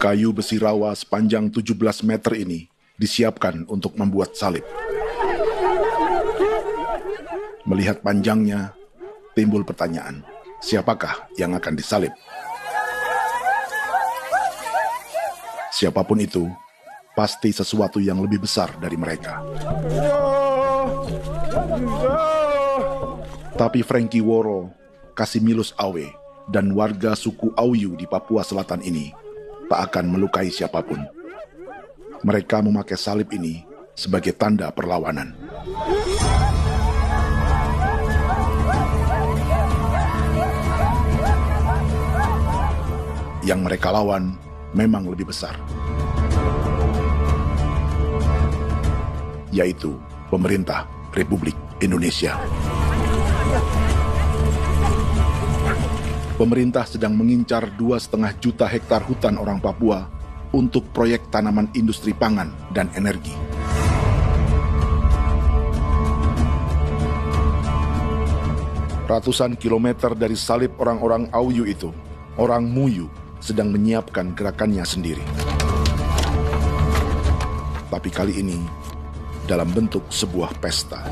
Kayu besi rawa sepanjang 17 meter ini disiapkan untuk membuat salib. Melihat panjangnya, timbul pertanyaan, siapakah yang akan disalib? Siapapun itu, pasti sesuatu yang lebih besar dari mereka. Tapi Frankie Woro, Casimilus Awe, dan warga suku Auyu di Papua Selatan ini tak akan melukai siapapun. Mereka memakai salib ini sebagai tanda perlawanan. Yang mereka lawan memang lebih besar, yaitu pemerintah Republik Indonesia. Pemerintah sedang mengincar 2,5 juta hektar hutan orang Papua untuk proyek tanaman industri pangan dan energi. Ratusan kilometer dari salib orang-orang Auyu itu, orang Muyu sedang menyiapkan gerakannya sendiri. Tapi kali ini dalam bentuk sebuah pesta.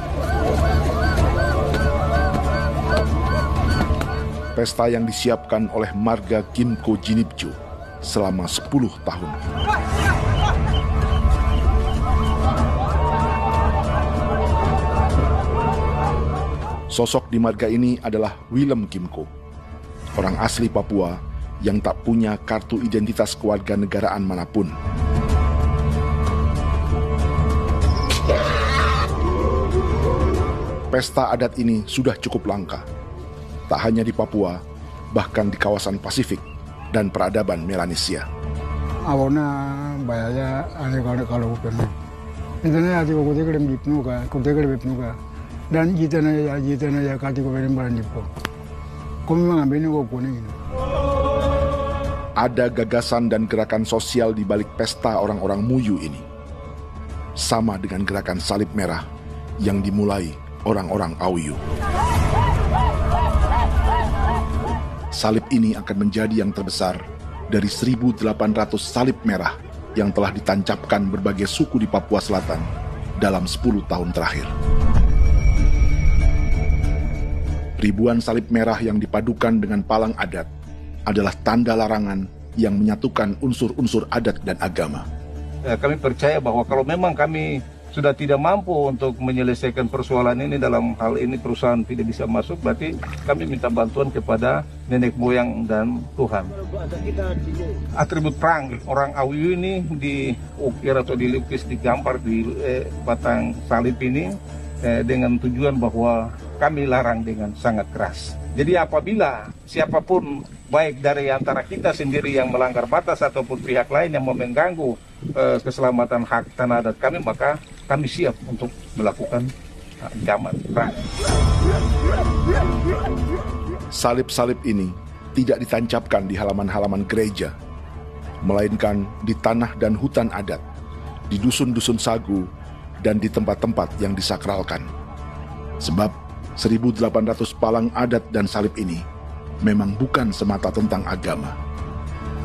Pesta yang disiapkan oleh marga Kimco Jinipju selama 10 tahun. Sosok di marga ini adalah Willem Kimco, orang asli Papua yang tak punya kartu identitas kewarganegaraan manapun. Pesta adat ini sudah cukup langka, tak hanya di Papua, bahkan di kawasan Pasifik dan peradaban Melanesia. Awalnya bayarnya kalau bukan. Internet aja kok dia bipnuka, kok dia bipnuka. Dan jitana ya kati ko beren baran dipo. Kami mengambil ini kok kuning. Ada gagasan dan gerakan sosial di balik pesta orang-orang Muyu ini. Sama dengan gerakan salib merah yang dimulai orang-orang Auyu. Salib ini akan menjadi yang terbesar dari 1.800 salib merah yang telah ditancapkan berbagai suku di Papua Selatan dalam 10 tahun terakhir. Ribuan salib merah yang dipadukan dengan palang adat adalah tanda larangan yang menyatukan unsur-unsur adat dan agama. Kami percaya bahwa kalau memang kami sudah tidak mampu untuk menyelesaikan persoalan ini, dalam hal ini perusahaan tidak bisa masuk, berarti kami minta bantuan kepada nenek moyang dan Tuhan. Atribut perang orang Auyu ini diukir atau dilukis, digambar di batang salib ini dengan tujuan bahwa kami larang dengan sangat keras. Jadi apabila siapapun, baik dari antara kita sendiri yang melanggar batas ataupun pihak lain yang mau mengganggu keselamatan hak tanah adat kami, maka kami siap untuk melakukan ancaman perang. Salib-salib ini tidak ditancapkan di halaman-halaman gereja, melainkan di tanah dan hutan adat, di dusun-dusun sagu, dan di tempat-tempat yang disakralkan. Sebab 1.800 palang adat dan salib ini memang bukan semata tentang agama,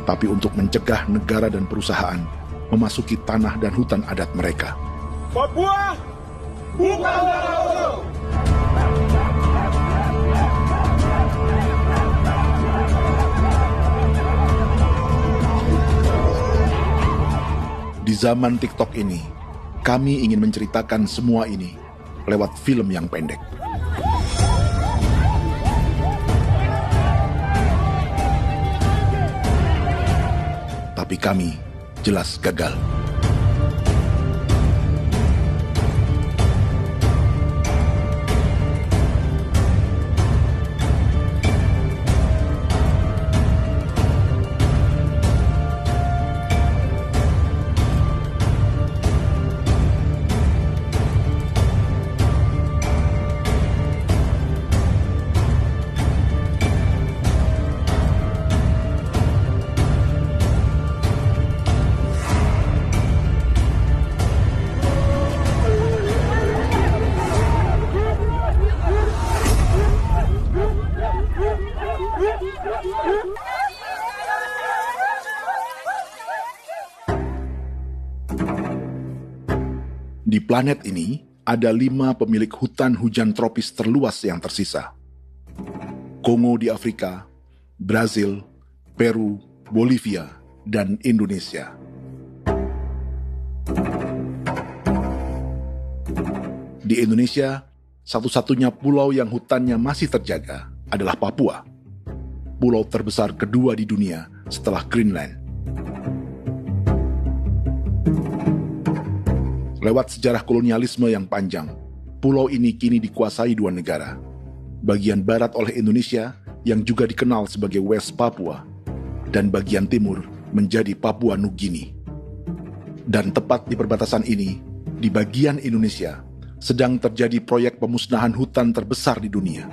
tapi untuk mencegah negara dan perusahaan memasuki tanah dan hutan adat mereka. Papua bukan negara. Di zaman TikTok ini, kami ingin menceritakan semua ini lewat film yang pendek. Tapi kami jelas gagal. Di planet ini, ada 5 pemilik hutan hujan tropis terluas yang tersisa. Kongo di Afrika, Brazil, Peru, Bolivia, dan Indonesia. Di Indonesia, satu-satunya pulau yang hutannya masih terjaga adalah Papua, pulau terbesar kedua di dunia setelah Greenland. Lewat sejarah kolonialisme yang panjang, pulau ini kini dikuasai 2 negara. Bagian barat oleh Indonesia yang juga dikenal sebagai West Papua, dan bagian timur menjadi Papua Nugini. Dan tepat di perbatasan ini, di bagian Indonesia, sedang terjadi proyek pemusnahan hutan terbesar di dunia.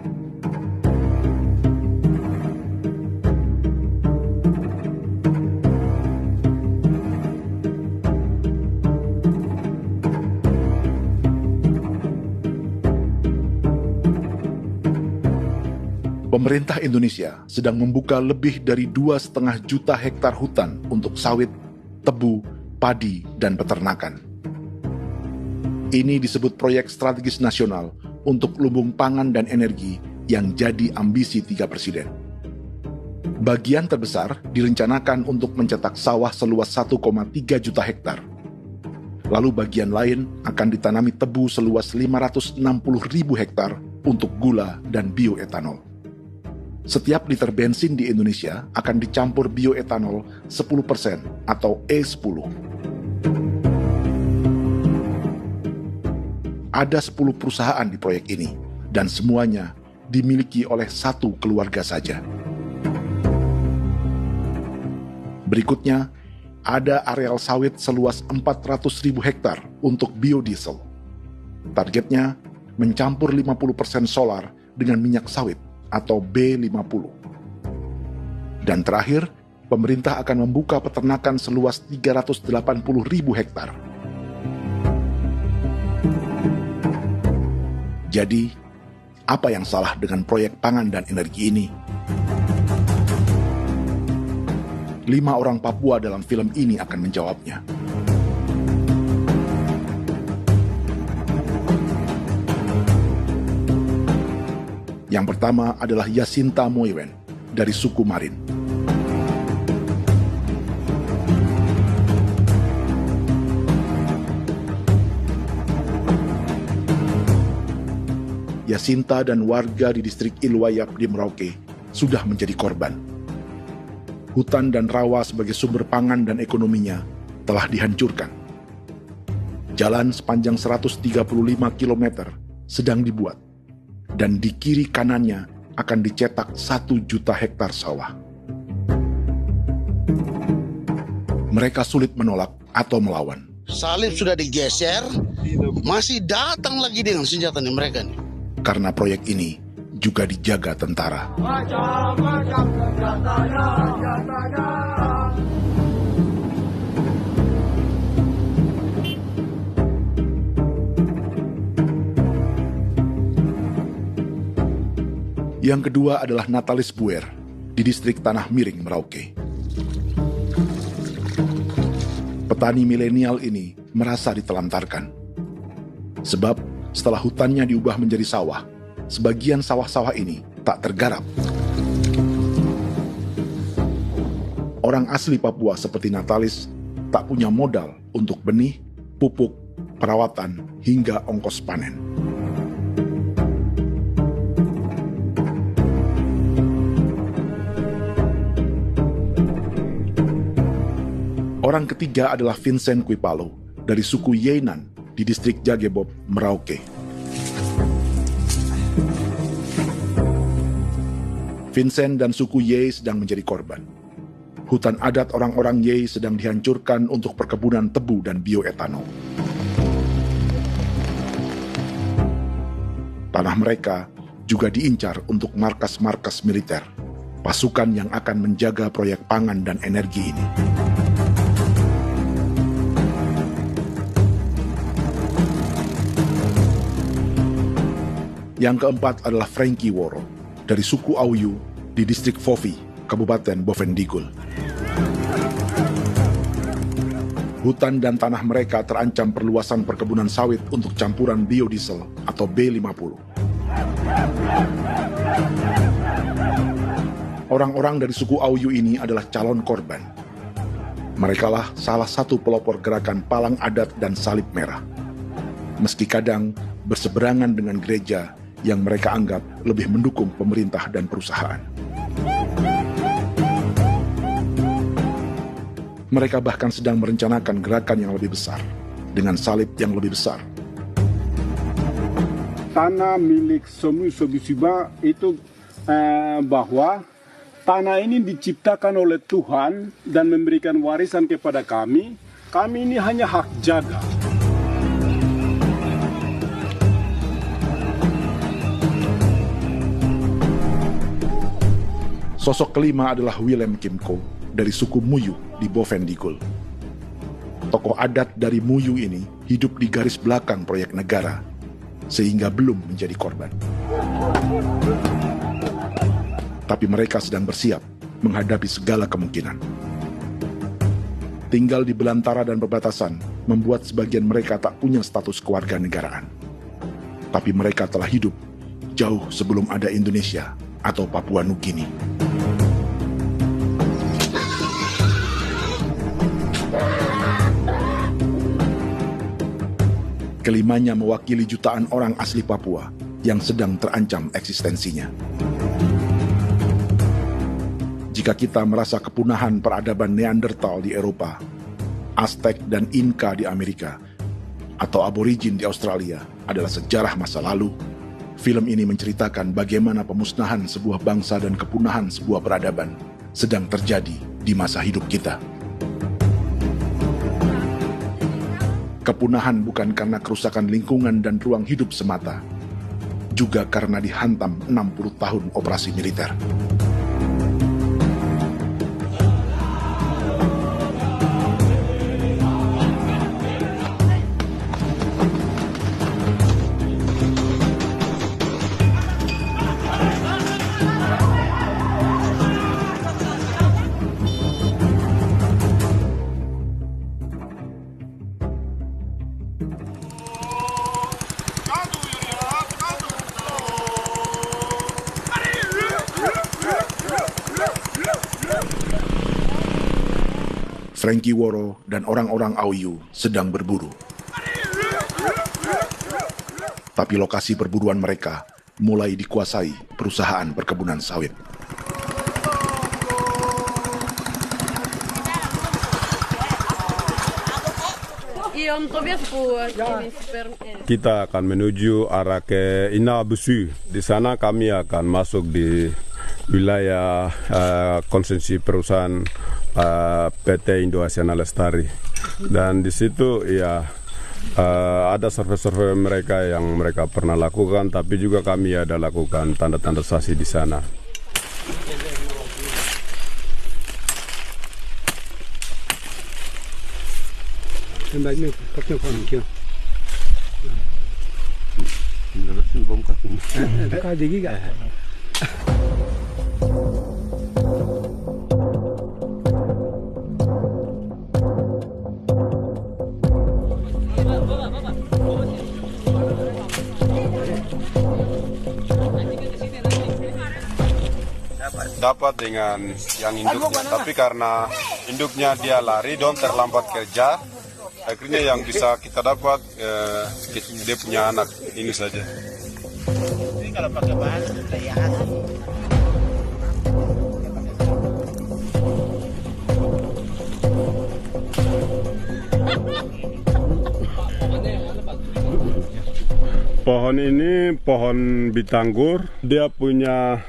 Pemerintah Indonesia sedang membuka lebih dari 2,5 juta hektar hutan untuk sawit, tebu, padi, dan peternakan. Ini disebut proyek strategis nasional untuk lumbung pangan dan energi yang jadi ambisi 3 presiden. Bagian terbesar direncanakan untuk mencetak sawah seluas 1,3 juta hektar. Lalu bagian lain akan ditanami tebu seluas 560.000 hektar untuk gula dan bioetanol. Setiap liter bensin di Indonesia akan dicampur bioetanol 10% atau E10. Ada 10 perusahaan di proyek ini, dan semuanya dimiliki oleh 1 keluarga saja. Berikutnya, ada areal sawit seluas 400.000 hektar untuk biodiesel. Targetnya mencampur 50% solar dengan minyak sawit atau B50. Dan terakhir, pemerintah akan membuka peternakan seluas 380.000 hektar. Jadi, apa yang salah dengan proyek pangan dan energi ini? 5 orang Papua dalam film ini akan menjawabnya. Yang pertama adalah Yasinta Moiwen dari suku Marin. Yasinta dan warga di distrik Ilwayak di Merauke sudah menjadi korban. Hutan dan rawa sebagai sumber pangan dan ekonominya telah dihancurkan. Jalan sepanjang 135 km sedang dibuat, dan di kiri kanannya akan dicetak 1 juta hektar sawah. Mereka sulit menolak atau melawan. Salib sudah digeser, masih datang lagi dengan senjatanya mereka nih. Karena proyek ini juga dijaga tentara. Yang kedua adalah Natalis Buer di distrik Tanah Miring, Merauke. Petani milenial ini merasa ditelantarkan. Sebab setelah hutannya diubah menjadi sawah, sebagian sawah-sawah ini tak tergarap. Orang asli Papua seperti Natalis tak punya modal untuk benih, pupuk, perawatan, hingga ongkos panen. Orang ketiga adalah Vincent Kuipalo dari suku Yenan di distrik Jagebob, Merauke. Vincent dan suku Ye sedang menjadi korban. Hutan adat orang-orang Ye sedang dihancurkan untuk perkebunan tebu dan bioetanol. Tanah mereka juga diincar untuk markas-markas militer, pasukan yang akan menjaga proyek pangan dan energi ini. Yang keempat adalah Frankie Woro dari suku Auyu di distrik Fofi, Kabupaten Bovendigul. Hutan dan tanah mereka terancam perluasan perkebunan sawit untuk campuran biodiesel atau B50. Orang-orang dari suku Auyu ini adalah calon korban. Merekalah salah satu pelopor gerakan Palang Adat dan Salib Merah. Meski kadang berseberangan dengan gereja yang mereka anggap lebih mendukung pemerintah dan perusahaan. Mereka bahkan sedang merencanakan gerakan yang lebih besar, dengan salib yang lebih besar. Tanah milik Somu Sobisiba itu bahwa tanah ini diciptakan oleh Tuhan dan memberikan warisan kepada kami. Kami ini hanya hak jaga. Sosok kelima adalah Willem Kimco dari suku Muyu di Bovendigul. Tokoh adat dari Muyu ini hidup di garis belakang proyek negara, sehingga belum menjadi korban. Tapi mereka sedang bersiap menghadapi segala kemungkinan. Tinggal di belantara dan perbatasan membuat sebagian mereka tak punya status kewarganegaraan. Tapi mereka telah hidup jauh sebelum ada Indonesia atau Papua Nugini. Kelimanya mewakili jutaan orang asli Papua yang sedang terancam eksistensinya. Jika kita merasa kepunahan peradaban Neanderthal di Eropa, Aztec dan Inca di Amerika, atau aborigin di Australia adalah sejarah masa lalu, film ini menceritakan bagaimana pemusnahan sebuah bangsa dan kepunahan sebuah peradaban sedang terjadi di masa hidup kita. Kepunahan bukan karena kerusakan lingkungan dan ruang hidup semata, juga karena dihantam 60 tahun operasi militer. Frankie Woro dan orang-orang Auyu sedang berburu. Tapi lokasi perburuan mereka mulai dikuasai perusahaan perkebunan sawit. Kita akan menuju arah ke Inabusu. Di sana kami akan masuk di wilayah konsesi perusahaan PT Indo Asiana Lestari, dan di situ ya ada survei-survei mereka yang mereka pernah lakukan, tapi juga kami ada lakukan tanda-tanda saksi di sana. Dapat dengan yang induknya, tapi karena induknya dia lari dan terlambat kerja, akhirnya yang bisa kita dapat dia punya anak ini saja. Ini kalau pakai bahan pohon ini pohon bitanggur, dia punya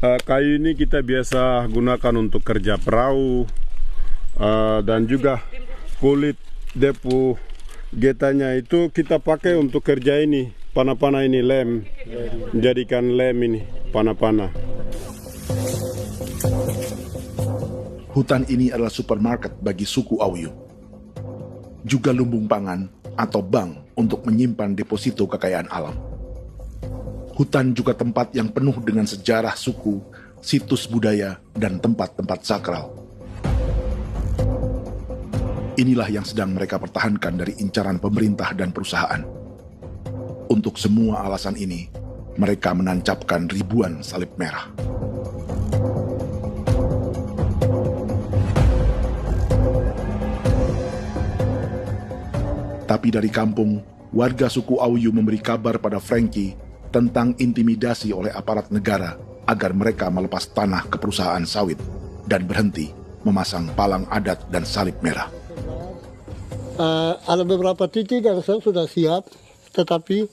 kayu ini kita biasa gunakan untuk kerja perahu, dan juga kulit depu getanya itu kita pakai untuk kerja ini, panah-panah ini lem, jadikan lem ini, panah-panah. Hutan ini adalah supermarket bagi suku Auyu. Juga lumbung pangan atau bank untuk menyimpan deposito kekayaan alam. Hutan juga tempat yang penuh dengan sejarah suku, situs budaya, dan tempat-tempat sakral. Inilah yang sedang mereka pertahankan dari incaran pemerintah dan perusahaan. Untuk semua alasan ini, mereka menancapkan ribuan salib merah. Tapi dari kampung, warga suku Auyu memberi kabar pada Frankie tentang intimidasi oleh aparat negara agar mereka melepas tanah ke perusahaan sawit dan berhenti memasang palang adat dan salib merah. Ada beberapa titik yang saya sudah siap, tetapi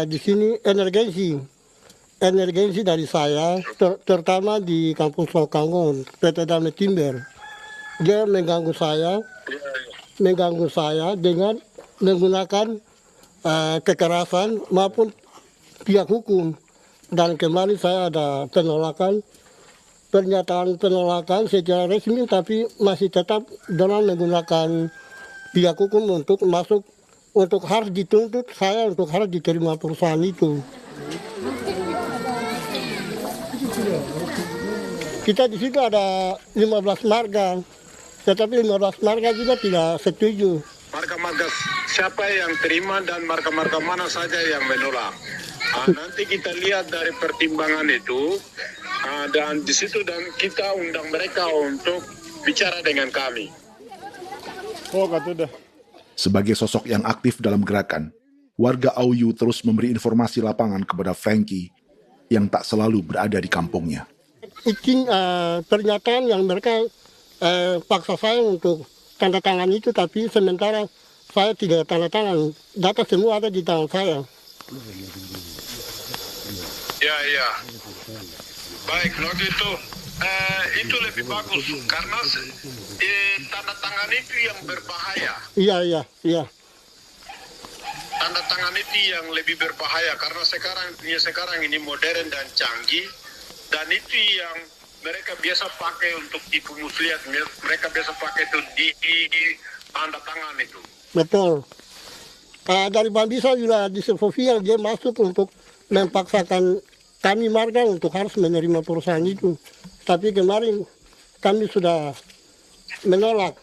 di sini emergensi dari saya, terutama di Kampung Sokangon, PT Damai Timber. Dia mengganggu saya dengan menggunakan kekerasan maupun pihak hukum. Dan kemarin saya ada pernyataan penolakan secara resmi, tapi masih tetap dengan menggunakan pihak hukum untuk masuk, untuk harus dituntut saya untuk harus diterima perusahaan itu. Kita di situ ada 15 marga, tetapi 15 marga juga tidak setuju. Marga-marga siapa yang terima dan marga-marga mana saja yang menolak. Nanti kita lihat dari pertimbangan itu, dan di situ dan kita undang mereka untuk bicara dengan kami. Sebagai sosok yang aktif dalam gerakan, warga Auyu terus memberi informasi lapangan kepada Frankie yang tak selalu berada di kampungnya. Izin pernyataan yang mereka paksa saya untuk tanda tangan itu, tapi sementara saya tidak tanda tangan. Data semua ada di tangan saya. Ya. Baik, kalau gitu itu lebih bagus karena tanda tangan itu yang berbahaya. Iya. Tanda tangan itu yang lebih berbahaya karena sekarang ini modern dan canggih, dan itu yang mereka biasa pakai untuk tipu muslihat. Mereka biasa pakai itu di tanda tangan itu. Betul. Dari Bambisa juga di Sofia dia masuk untuk memaksakan kami marga untuk harus menerima perusahaan itu. Tapi kemarin kami sudah menolak.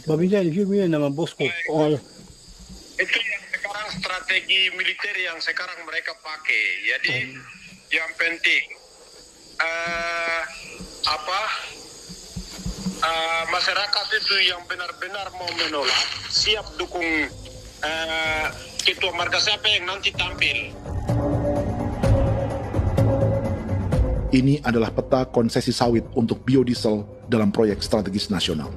Babinsa di sini nama Bosco. Itu yang sekarang strategi militer yang sekarang mereka pakai. Jadi yang penting masyarakat itu yang benar-benar mau menolak siap dukung ketua marga siapa yang nanti tampil. Ini adalah peta konsesi sawit untuk biodiesel dalam proyek strategis nasional.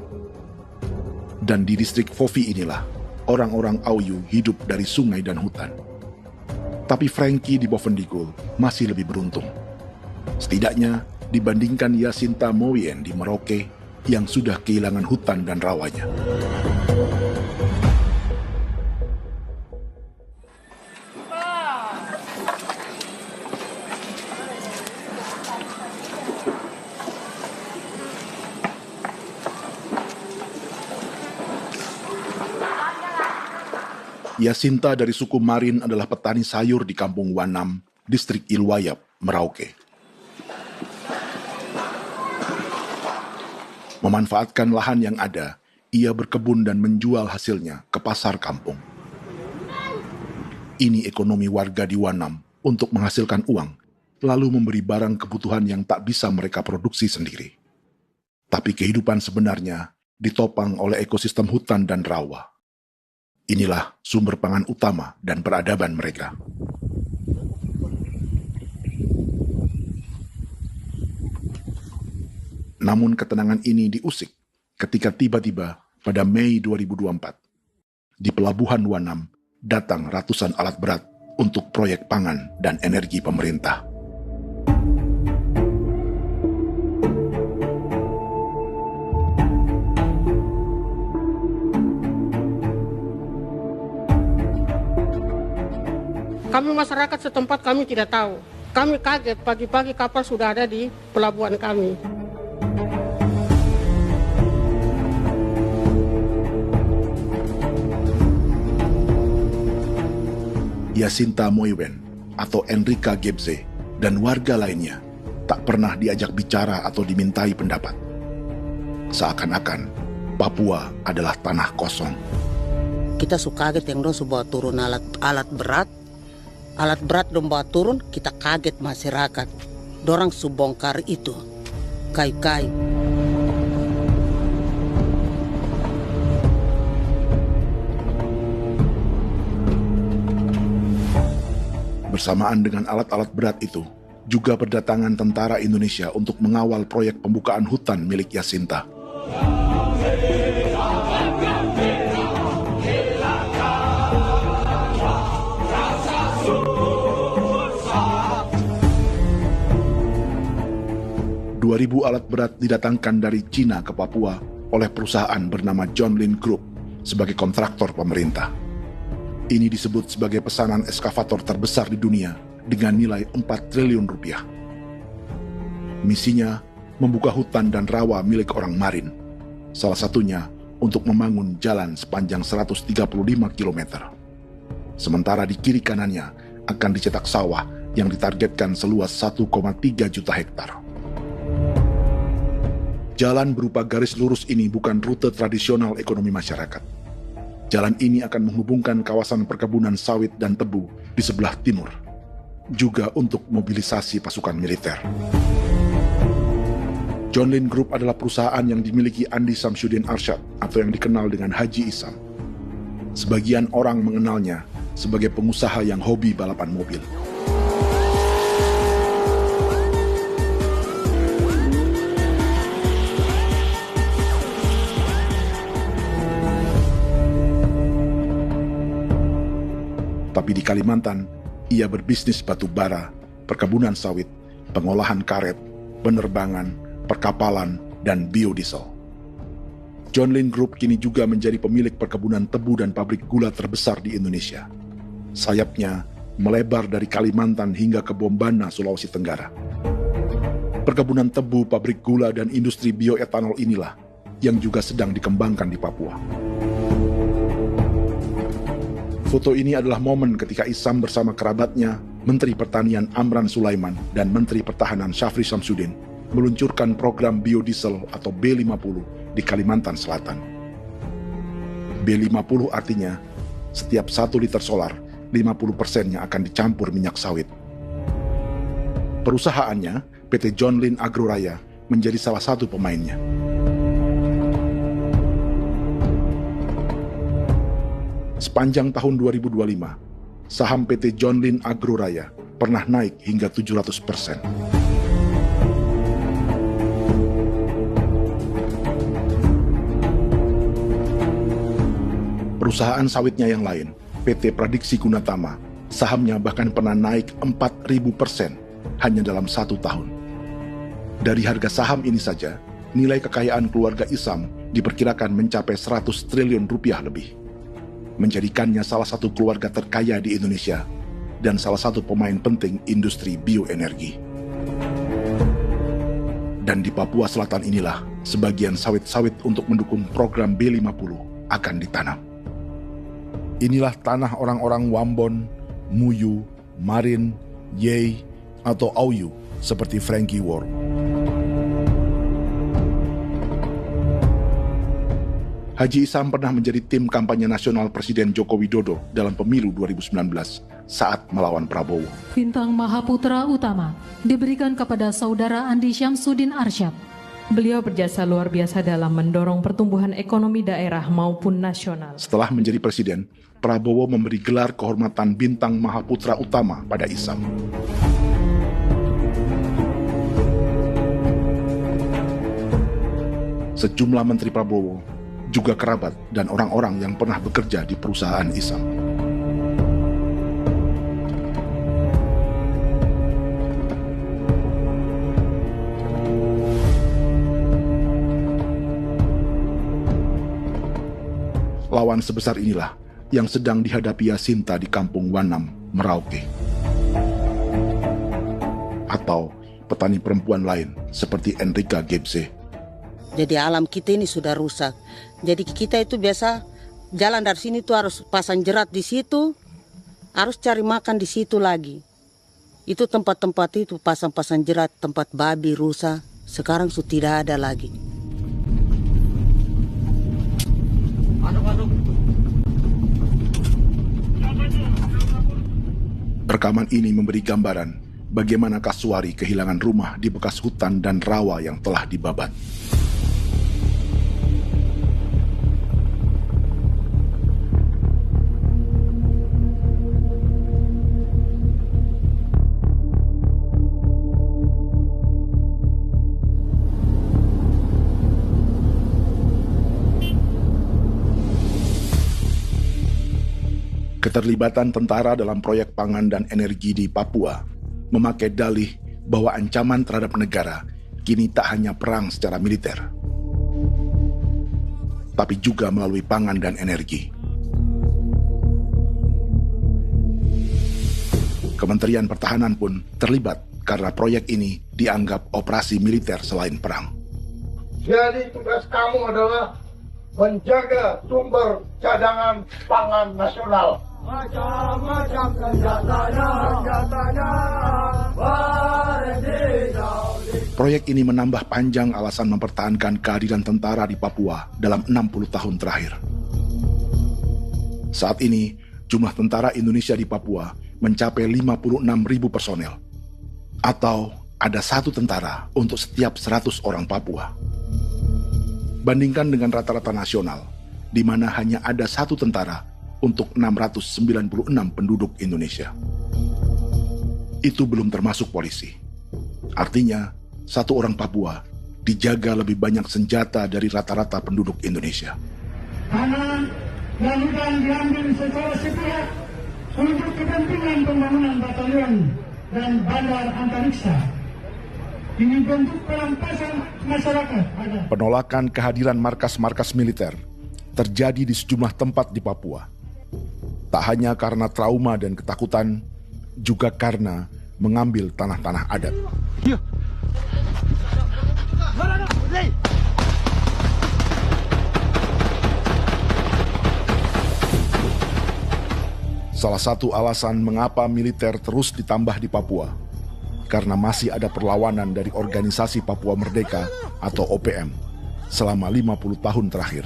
Dan di distrik Fofi inilah orang-orang Auyu hidup dari sungai dan hutan. Tapi Frankie di Bovendigul masih lebih beruntung. Setidaknya dibandingkan Yasinta Moyen di Merauke yang sudah kehilangan hutan dan rawanya. Yasinta dari suku Marin adalah petani sayur di Kampung Wanam, distrik Ilwayap, Merauke. Memanfaatkan lahan yang ada, ia berkebun dan menjual hasilnya ke pasar kampung. Ini ekonomi warga di Wanam untuk menghasilkan uang, lalu memberi barang kebutuhan yang tak bisa mereka produksi sendiri. Tapi kehidupan sebenarnya ditopang oleh ekosistem hutan dan rawa. Inilah sumber pangan utama dan peradaban mereka. Namun ketenangan ini diusik ketika tiba-tiba pada Mei 2024, di Pelabuhan Wanam datang ratusan alat berat untuk proyek pangan dan energi pemerintah. Kami masyarakat setempat kami tidak tahu. Kami kaget pagi-pagi kapal sudah ada di pelabuhan kami. Yasinta Moyen atau Enrika Gebze dan warga lainnya tak pernah diajak bicara atau dimintai pendapat. Seakan-akan Papua adalah tanah kosong. Kita suka kaget yang dong bawa turun alat berat dong bawa turun, kita kaget masyarakat. Dorang subongkar itu kayu-kayu. Bersamaan dengan alat-alat berat itu, juga berdatangan tentara Indonesia untuk mengawal proyek pembukaan hutan milik Jacinta. Ribu alat berat didatangkan dari Cina ke Papua oleh perusahaan bernama John Lin Group sebagai kontraktor pemerintah. Ini disebut sebagai pesanan eskavator terbesar di dunia dengan nilai 4 triliun rupiah. Misinya membuka hutan dan rawa milik orang Marin, salah satunya untuk membangun jalan sepanjang 135 km. Sementara di kiri kanannya akan dicetak sawah yang ditargetkan seluas 1,3 juta hektar. Jalan berupa garis lurus ini bukan rute tradisional ekonomi masyarakat. Jalan ini akan menghubungkan kawasan perkebunan sawit dan tebu di sebelah timur, juga untuk mobilisasi pasukan militer. John Lin Group adalah perusahaan yang dimiliki Andi Samsudin Arsyad atau yang dikenal dengan Haji Isam. Sebagian orang mengenalnya sebagai pengusaha yang hobi balapan mobil. Tapi di Kalimantan, ia berbisnis batu bara, perkebunan sawit, pengolahan karet, penerbangan, perkapalan, dan biodiesel. John Lin Group kini juga menjadi pemilik perkebunan tebu dan pabrik gula terbesar di Indonesia. Sayapnya melebar dari Kalimantan hingga ke Bombana, Sulawesi Tenggara. Perkebunan tebu, pabrik gula, dan industri bioetanol inilah yang juga sedang dikembangkan di Papua. Foto ini adalah momen ketika Isam bersama kerabatnya, Menteri Pertanian Amran Sulaiman dan Menteri Pertahanan Syafri Samsudin meluncurkan program biodiesel atau B50 di Kalimantan Selatan. B50 artinya setiap 1 liter solar, 50%-nya akan dicampur minyak sawit. Perusahaannya, PT John Lin Agroraya, menjadi salah satu pemainnya. Sepanjang tahun 2025, saham PT John Lin Agroraya pernah naik hingga 700%. Perusahaan sawitnya yang lain, PT Pradiksi Gunatama, sahamnya bahkan pernah naik 4.000% hanya dalam 1 tahun. Dari harga saham ini saja, nilai kekayaan keluarga Isam diperkirakan mencapai 100 triliun rupiah lebih, menjadikannya salah satu keluarga terkaya di Indonesia dan salah satu pemain penting industri bioenergi. Dan di Papua Selatan inilah sebagian sawit-sawit untuk mendukung program B50 akan ditanam. Inilah tanah orang-orang Wambon, Muyu, Marin, Yei, atau Auyu seperti Frankie War. Haji Isam pernah menjadi tim kampanye nasional Presiden Joko Widodo dalam pemilu 2019 saat melawan Prabowo. Bintang Mahaputra Utama diberikan kepada Saudara Andi Syamsuddin Arsyad. Beliau berjasa luar biasa dalam mendorong pertumbuhan ekonomi daerah maupun nasional. Setelah menjadi presiden, Prabowo memberi gelar kehormatan Bintang Mahaputra Utama pada Isam. Sejumlah menteri Prabowo, juga kerabat dan orang-orang yang pernah bekerja di perusahaan Isam. Lawan sebesar inilah yang sedang dihadapi Jacinta di kampung Wanam, Merauke. Atau petani perempuan lain seperti Enrika Gebze. Jadi alam kita ini sudah rusak. Jadi kita itu biasa jalan dari sini tuh harus pasang jerat di situ, harus cari makan di situ lagi. Itu tempat-tempat itu pasang-pasang jerat, tempat babi, rusa, sekarang sudah tidak ada lagi. Rekaman ini memberi gambaran bagaimana Kasuari kehilangan rumah di bekas hutan dan rawa yang telah dibabat. Keterlibatan tentara dalam proyek pangan dan energi di Papua memakai dalih bahwa ancaman terhadap negara kini tak hanya perang secara militer, tapi juga melalui pangan dan energi. Kementerian Pertahanan pun terlibat karena proyek ini dianggap operasi militer selain perang. Jadi tugas kamu adalah menjaga sumber cadangan pangan nasional. Macam-macam senjatanya, Proyek ini menambah panjang alasan mempertahankan kehadiran tentara di Papua dalam 60 tahun terakhir. Saat ini, jumlah tentara Indonesia di Papua mencapai 56.000 personel, atau ada 1 tentara untuk setiap 100 orang Papua. Bandingkan dengan rata-rata nasional, di mana hanya ada 1 tentara untuk 696 penduduk Indonesia. Itu belum termasuk polisi. Artinya, 1 orang Papua dijaga lebih banyak senjata dari rata-rata penduduk Indonesia. Tanah dan hutan diambil secara sepihak untuk kepentingan pembangunan batalion dan bandar antariksa. Ini bentuk perampasan masyarakat. Penolakan kehadiran markas-markas militer terjadi di sejumlah tempat di Papua. Tak hanya karena trauma dan ketakutan, juga karena mengambil tanah-tanah adat. Salah satu alasan mengapa militer terus ditambah di Papua, karena masih ada perlawanan dari Organisasi Papua Merdeka atau OPM selama 50 tahun terakhir.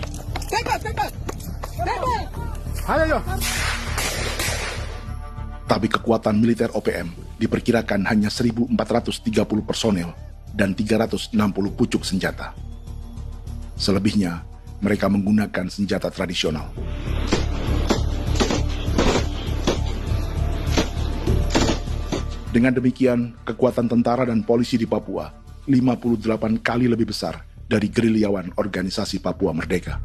Tapi kekuatan militer OPM diperkirakan hanya 1.430 personel dan 360 pucuk senjata. Selebihnya, mereka menggunakan senjata tradisional. Dengan demikian, kekuatan tentara dan polisi di Papua 58 kali lebih besar dari gerilyawan Organisasi Papua Merdeka.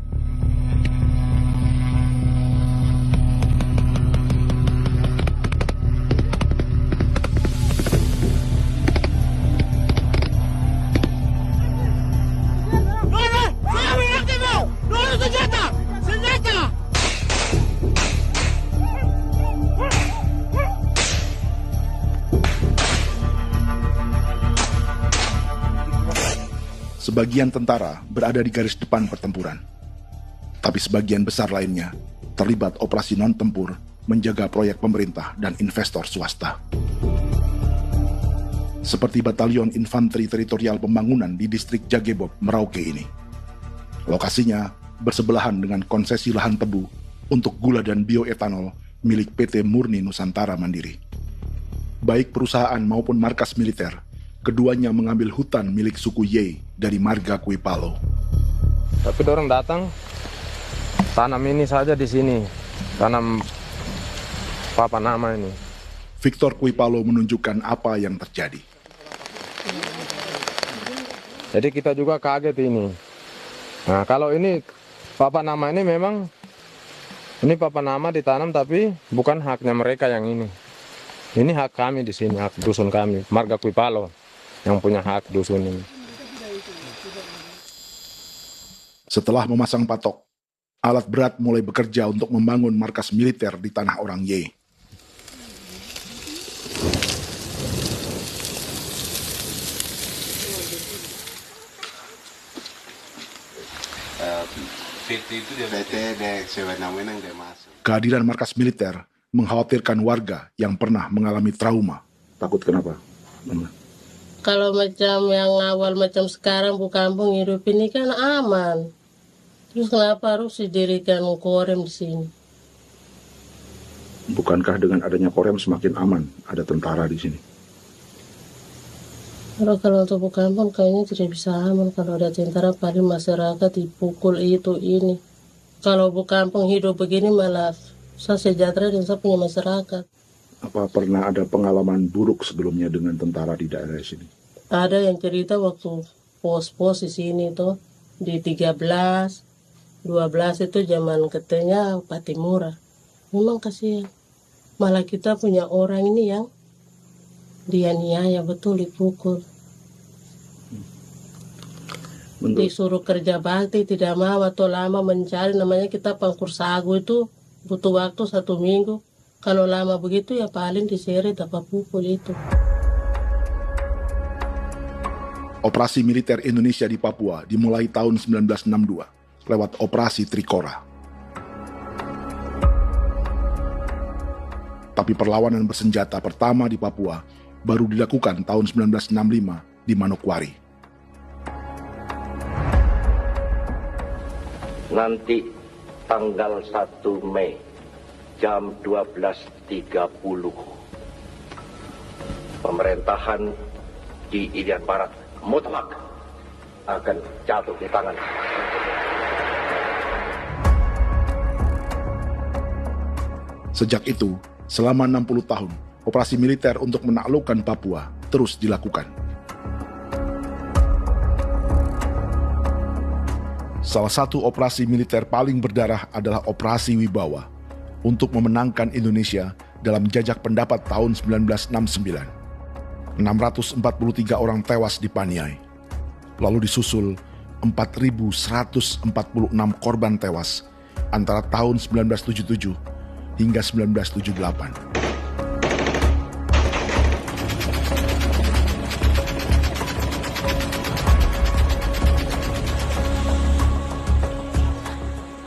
Sebagian tentara berada di garis depan pertempuran, tapi sebagian besar lainnya terlibat operasi non-tempur menjaga proyek pemerintah dan investor swasta. Seperti Batalion Infanteri Teritorial Pembangunan di distrik Jagebob, Merauke ini. Lokasinya bersebelahan dengan konsesi lahan tebu untuk gula dan bioetanol milik PT Murni Nusantara Mandiri. Baik perusahaan maupun markas militer, keduanya mengambil hutan milik suku Ye dari marga Kuipalo. Tapi orang datang tanam ini saja di sini, tanam papa nama ini. Victor Kuipalo menunjukkan apa yang terjadi. Jadi kita juga kaget ini. Nah, kalau ini papa nama ini memang ini papa nama ditanam tapi bukan haknya mereka yang ini. Ini hak kami di sini, hak dusun kami, marga Kuipalo yang punya hak dusun ini. Setelah memasang patok, alat berat mulai bekerja untuk membangun markas militer di tanah orang Ye. Kehadiran markas militer mengkhawatirkan warga yang pernah mengalami trauma. Takut kenapa? Kalau macam yang awal macam sekarang bu kampung hidup ini kan aman. Terus kenapa harus didirikan korem di sini? Bukankah dengan adanya Korem semakin aman ada tentara di sini? Kalau untuk kampung kayaknya tidak bisa aman kalau ada tentara, paling masyarakat dipukul itu ini. Kalau kampung hidup begini malah saya sejahtera dan saya punya masyarakat. Apa pernah ada pengalaman buruk sebelumnya dengan tentara di daerah sini? Ada yang cerita waktu pos-pos di sini tuh di 13, 12 itu zaman katanya Patimura. Memang kasihan. Malah kita punya orang ini yang dianiaya betul, dipukul. Disuruh kerja bakti tidak mau atau lama mencari, namanya kita pangkur sagu itu butuh waktu 1 minggu. Kalau lama begitu ya paling diseret apa pukul itu. Operasi militer Indonesia di Papua dimulai tahun 1962 lewat Operasi Trikora. Tapi perlawanan bersenjata pertama di Papua baru dilakukan tahun 1965 di Manokwari. Nanti tanggal 1 Mei jam 12.30 pemerintahan di Irian Barat mutlak akan jatuh di tangan. Sejak itu, selama 60 tahun, operasi militer untuk menaklukkan Papua terus dilakukan. Salah satu operasi militer paling berdarah adalah Operasi Wibawa untuk memenangkan Indonesia dalam jajak pendapat tahun 1969. 643 orang tewas di Paniai. Lalu disusul 4.146 korban tewas antara tahun 1977 hingga 1978.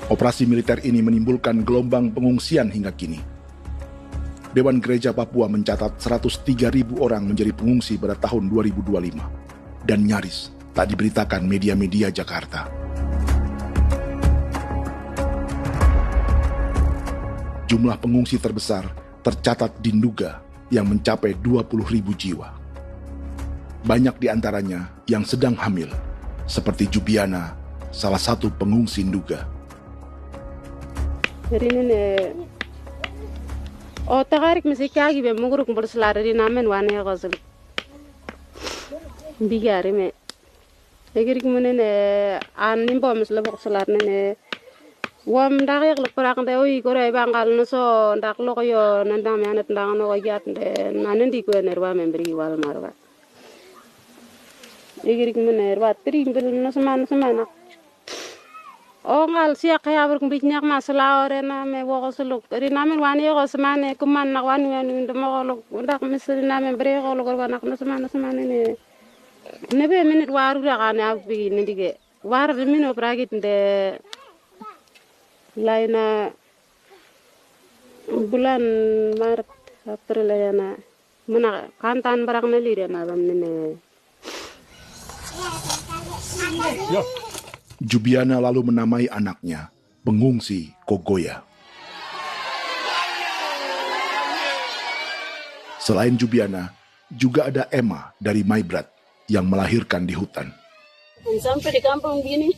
Operasi militer ini menimbulkan gelombang pengungsian hingga kini. Dewan Gereja Papua mencatat 103.000 orang menjadi pengungsi pada tahun 2025 dan nyaris tak diberitakan media-media Jakarta. Jumlah pengungsi terbesar tercatat di Nduga yang mencapai 20.000 jiwa. Banyak di antaranya yang sedang hamil, seperti Jubiana, salah satu pengungsi Nduga. Takarik mesti kagi be muguruk berselari di namen wane gosel bigari me egirik munene an nimbo mesle berselar nene wam darik le perak de oi gore bangal no so ndak lo yo nandang me anet ndang no yat de nanen di ko nerwa membri wal marwa egirik munene wa tri mbel no semana ngal siya kaya berkumpul nyak masalah orena me wako suluk rina men wani ko semane kuman nak wani wani ndemo ko ndak misri na men bre ko ko nak no semane ne be minute waru ra kana api nindige war de mino pragit de laina bulan Maret April yana muna kantan barang na lire na bamne. Jubiana lalu menamai anaknya pengungsi Kogoya. Selain Jubiana, juga ada Emma dari Maibrat yang melahirkan di hutan. Sampai di kampung gini,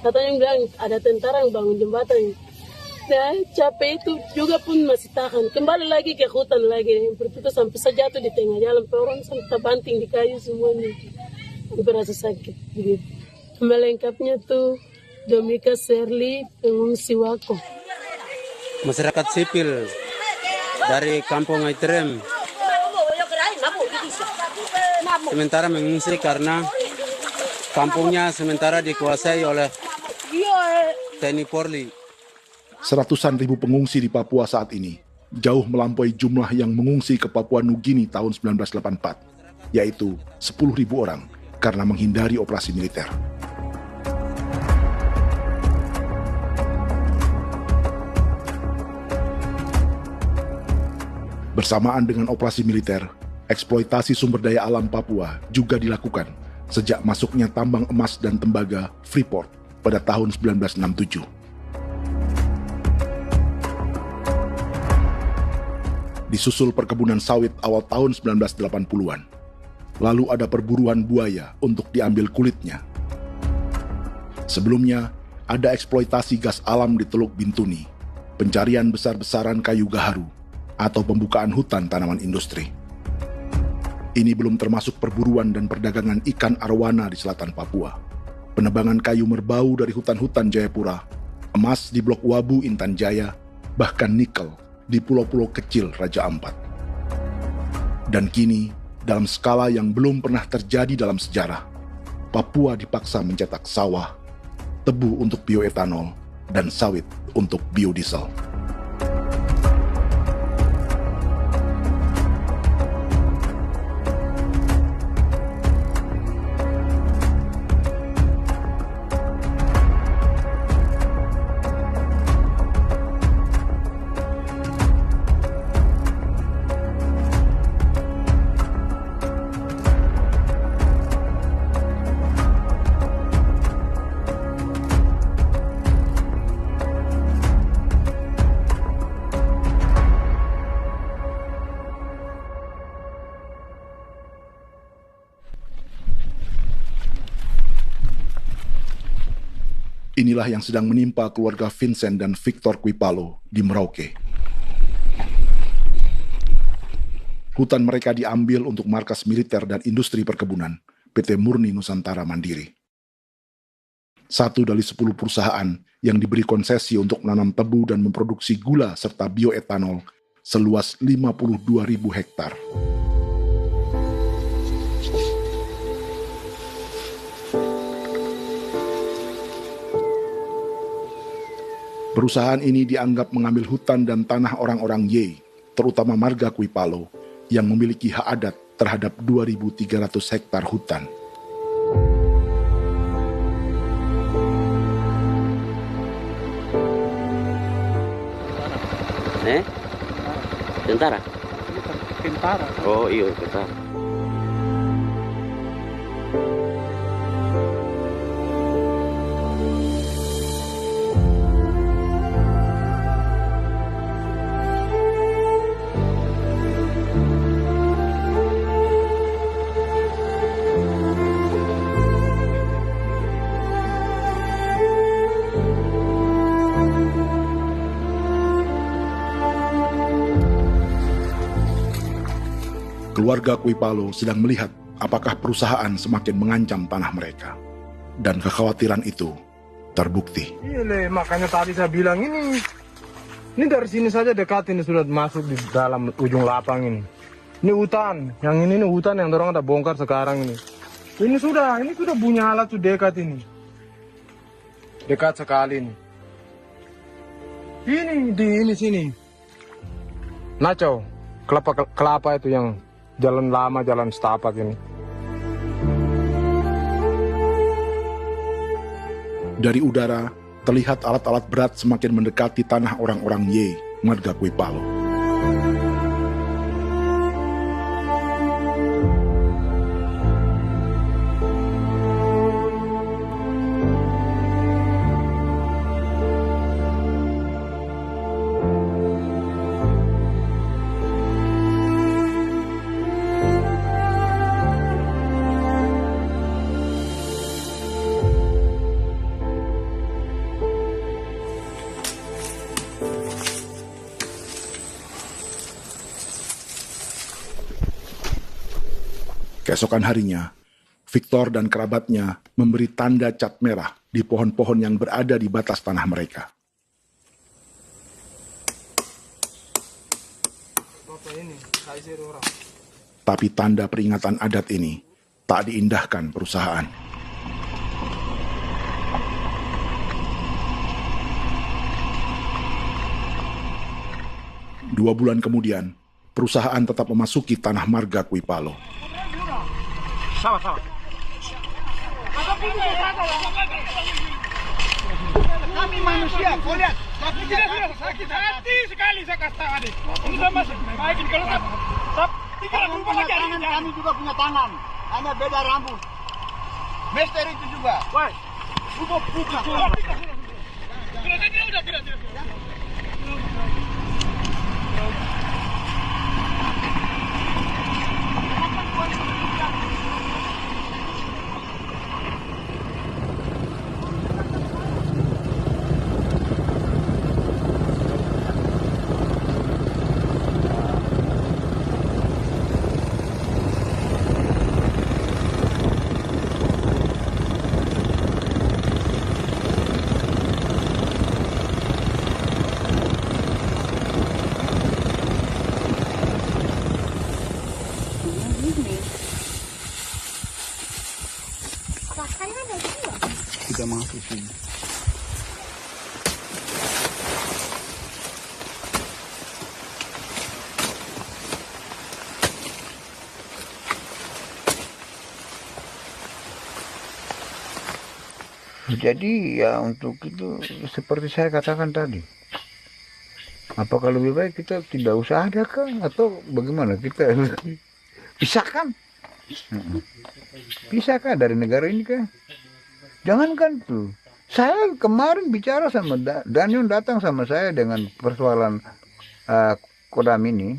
katanya bilang ada tentara yang bangun jembatan. Saya capek itu juga pun masih tahan. Kembali lagi ke hutan lagi. Itu sampai saya jatuh di tengah jalan. Orang sampai terbanting di kayu semuanya. Berasa sakit. Gitu. Melengkapnya tuh Domika Serli pengungsi Wako. Masyarakat sipil dari Kampung Aitrem sementara mengungsi karena kampungnya sementara dikuasai oleh TNI Polri. Seratusan ribu pengungsi di Papua saat ini jauh melampaui jumlah yang mengungsi ke Papua Nugini tahun 1984, yaitu 10.000 orang karena menghindari operasi militer. Bersamaan dengan operasi militer, eksploitasi sumber daya alam Papua juga dilakukan sejak masuknya tambang emas dan tembaga Freeport pada tahun 1967. Disusul perkebunan sawit awal tahun 1980-an. Lalu ada perburuan buaya untuk diambil kulitnya. Sebelumnya, ada eksploitasi gas alam di Teluk Bintuni, pencarian besar-besaran kayu gaharu, atau pembukaan hutan tanaman industri. Ini belum termasuk perburuan dan perdagangan ikan arwana di selatan Papua, penebangan kayu merbau dari hutan-hutan Jayapura, emas di Blok Wabu Intan Jaya, bahkan nikel di pulau-pulau kecil Raja Ampat. Dan kini, dalam skala yang belum pernah terjadi dalam sejarah, Papua dipaksa mencetak sawah, tebu untuk bioetanol, dan sawit untuk biodiesel. Inilah yang sedang menimpa keluarga Vincent dan Victor Kuipalo di Merauke. Hutan mereka diambil untuk markas militer dan industri perkebunan, PT Murni Nusantara Mandiri. 1 dari 10 perusahaan yang diberi konsesi untuk menanam tebu dan memproduksi gula serta bioetanol seluas 52.000 hektar. Perusahaan ini dianggap mengambil hutan dan tanah orang-orang Ye, terutama marga Kuipalo, yang memiliki hak adat terhadap 2.300 hektar hutan. Tentara? Tentara. Oh iya, tentara. Keluarga Kuipalo sedang melihat apakah perusahaan semakin mengancam tanah mereka. Dan kekhawatiran itu terbukti. Iya, makanya tadi saya bilang ini dari sini saja dekat ini sudah masuk di dalam ujung lapang ini. Ini hutan, yang ini hutan yang dorong ada bongkar sekarang ini. Ini sudah punya alat sudah dekat ini. Dekat sekali ini. Ini di sini. Nacau, kelapa itu yang jalan lama, jalan setapak ini. Dari udara, terlihat alat-alat berat semakin mendekati tanah orang-orang Ye, marga Kuipalo. Keesokan harinya, Victor dan kerabatnya memberi tanda cat merah di pohon-pohon yang berada di batas tanah mereka. Tapi tanda peringatan adat ini tak diindahkan perusahaan. Dua bulan kemudian, perusahaan tetap memasuki tanah marga Kuipalo. Sama-sama. Kami manusia, kau lihat. Tapi tidak sakit hati sekali saya kasih tahu adik. Ini sama baik ini kalau tinggal berubah lagi tangan, kami juga punya tangan. Hanya beda rambut. Mister itu juga. Woi. Buka. Tidak. di sini. Jadi ya untuk itu seperti saya katakan tadi, apakah lebih baik kita tidak usah ada kan atau bagaimana, kita pisahkan, pisahkan dari negara ini kan? Jangankan tuh, saya kemarin bicara sama Daniel, datang sama saya dengan persoalan Kodam ini,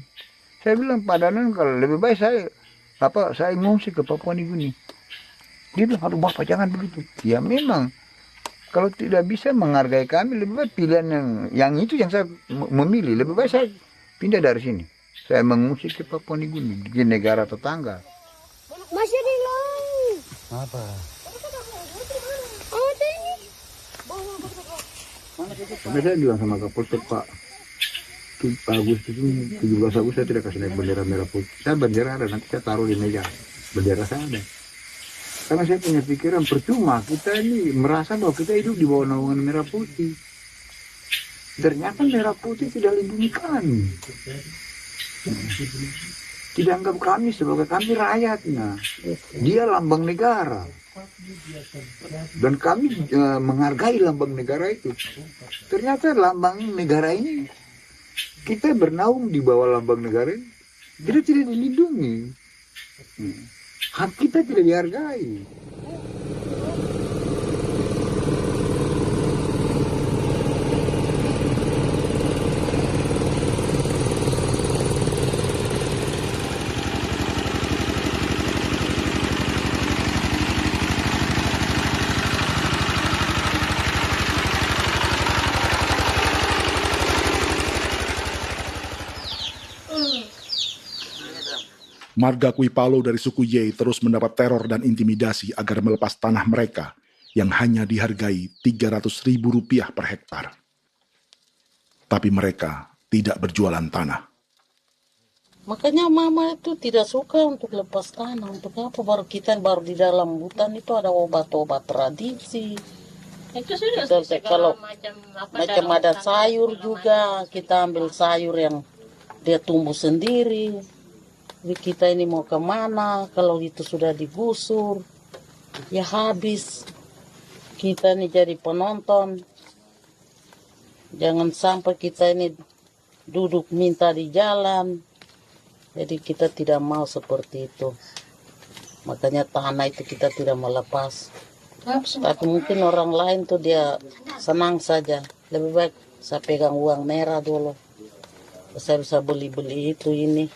saya bilang Pak Daniel kalau lebih baik saya ngungsi ke Papua Nugini. Dia bilang, aduh Bapak jangan begitu. Ya memang, kalau tidak bisa menghargai kami, lebih baik pilihan yang itu yang saya memilih. Lebih baik saya pindah dari sini. Saya mengungsi ke Papua Nugini, di negara tetangga. Masih di laut. Apa? Saya bilang sama Kapolsek Pak Agustus ini, 17 Agustus saya tidak kasih naik bendera merah putih. Saya bendera ada, nanti saya taruh di meja. Bendera saya ada. Karena saya punya pikiran percuma kita ini merasa bahwa kita hidup di bawah naungan merah putih. Ternyata merah putih tidak lindungi kami. Tidak anggap kami sebagai kami rakyatnya. Dia lambang negara. Dan kami menghargai lambang negara itu. Ternyata lambang negara ini, kita bernaung di bawah lambang negara ini, kita tidak dilindungi. Hak kita tidak dihargai. Marga Kuipalo dari suku Ye terus mendapat teror dan intimidasi agar melepas tanah mereka yang hanya dihargai Rp300.000 per hektar. Tapi mereka tidak berjualan tanah. Makanya mama itu tidak suka untuk lepas tanah. Untuk apa? Baru di dalam hutan itu ada obat-obat tradisi. Itu sudah Kalau macam ada sayur juga, kita ambil sayur yang dia tumbuh sendiri. Kita ini mau kemana, kalau itu sudah digusur, ya habis. Kita ini jadi penonton. Jangan sampai kita ini duduk minta di jalan. Jadi kita tidak mau seperti itu. Makanya tanah itu kita tidak melepas. Tapi mungkin orang lain tuh dia senang saja. Lebih baik saya pegang uang merah dulu. Saya bisa beli-beli itu ini.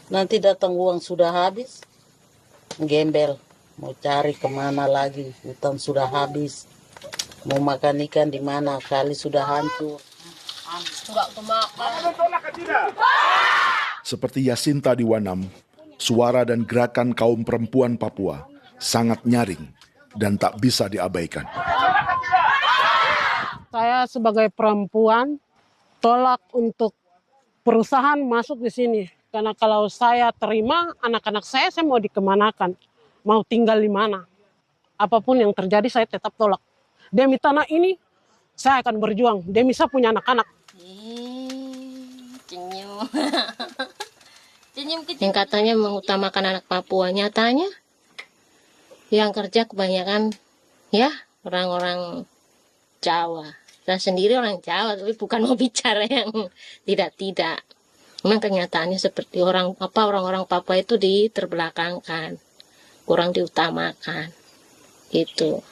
Nanti datang uang sudah habis, gembel, mau cari kemana lagi, hutan sudah habis, mau makan ikan di mana, kali sudah hancur. Enggak kemakan. Seperti Yasinta di Wanam, suara dan gerakan kaum perempuan Papua sangat nyaring dan tak bisa diabaikan. Saya sebagai perempuan tolak untuk perusahaan masuk di sini. Karena kalau saya terima anak-anak saya mau dikemanakan, mau tinggal di mana. Apapun yang terjadi saya tetap tolak. Demi tanah ini saya akan berjuang, demi saya punya anak-anak. Yang katanya mengutamakan anak Papua, nyatanya yang kerja kebanyakan ya orang-orang Jawa. Saya sendiri orang Jawa, tapi bukan mau bicara yang tidak-tidak. Memang kenyataannya seperti orang-orang Papua itu diterbelakangkan, kurang diutamakan, gitu.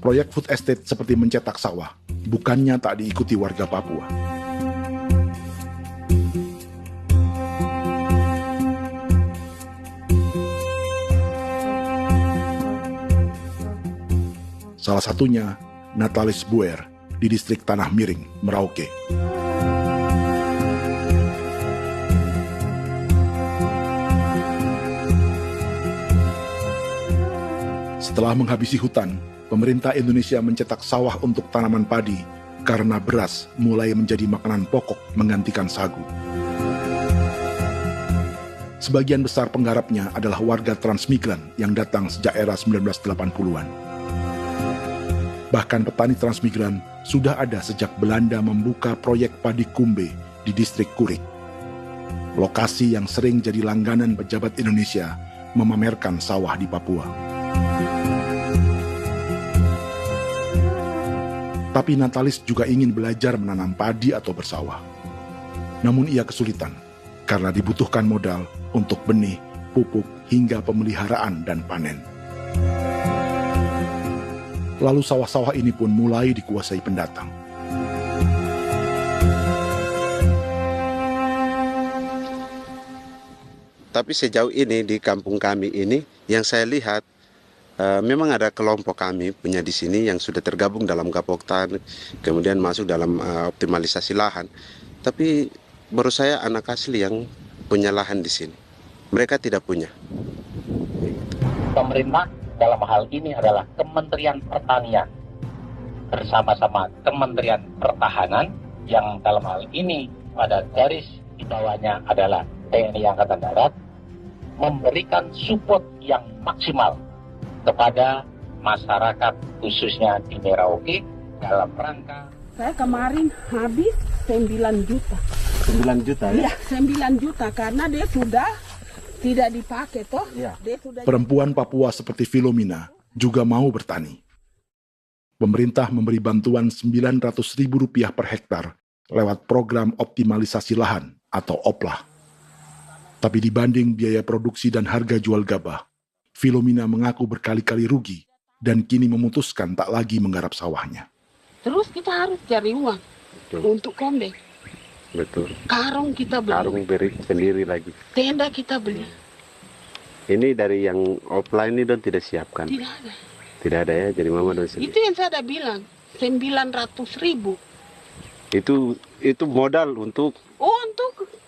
Proyek food estate seperti mencetak sawah, bukannya tak diikuti warga Papua. Salah satunya Natalis Buer di distrik Tanah Miring, Merauke. Setelah menghabisi hutan, pemerintah Indonesia mencetak sawah untuk tanaman padi karena beras mulai menjadi makanan pokok menggantikan sagu. Sebagian besar penggarapnya adalah warga transmigran yang datang sejak era 1980-an. Bahkan petani transmigran sudah ada sejak Belanda membuka proyek padi kumbe di distrik Kurik. Lokasi yang sering jadi langganan pejabat Indonesia memamerkan sawah di Papua. Tapi Natalis juga ingin belajar menanam padi atau bersawah. Namun ia kesulitan karena dibutuhkan modal untuk benih, pupuk, hingga pemeliharaan dan panen. Lalu sawah-sawah ini pun mulai dikuasai pendatang. Tapi sejauh ini di kampung kami ini yang saya lihat memang ada kelompok kami punya di sini yang sudah tergabung dalam Gapoktan, kemudian masuk dalam optimalisasi lahan. Tapi menurut saya anak asli yang punya lahan di sini. Mereka tidak punya. Pemerintah dalam hal ini adalah Kementerian Pertanian bersama-sama Kementerian Pertahanan yang dalam hal ini pada garis di bawahnya adalah TNI Angkatan Darat, memberikan support yang maksimal kepada masyarakat khususnya di Merauke dalam rangka. Saya kemarin habis 9 juta. 9 juta ya? Iya, 9 juta karena dia sudah tidak dipakai toh. Ya. Perempuan Papua seperti Filomena juga mau bertani. Pemerintah memberi bantuan Rp900.000 per hektar lewat program optimalisasi lahan atau OPLAH. Tapi dibanding biaya produksi dan harga jual gabah, Filomena mengaku berkali-kali rugi dan kini memutuskan tak lagi menggarap sawahnya. Terus kita harus cari uang untuk kombe. Betul. Karung kita beli. Karung beri sendiri lagi. Tenda kita beli. Ini dari yang offline ini don tidak siapkan. Tidak ada. Tidak ada ya, jadi mama don sendiri. Itu yang saya ada bilang, 900.000. Itu modal untuk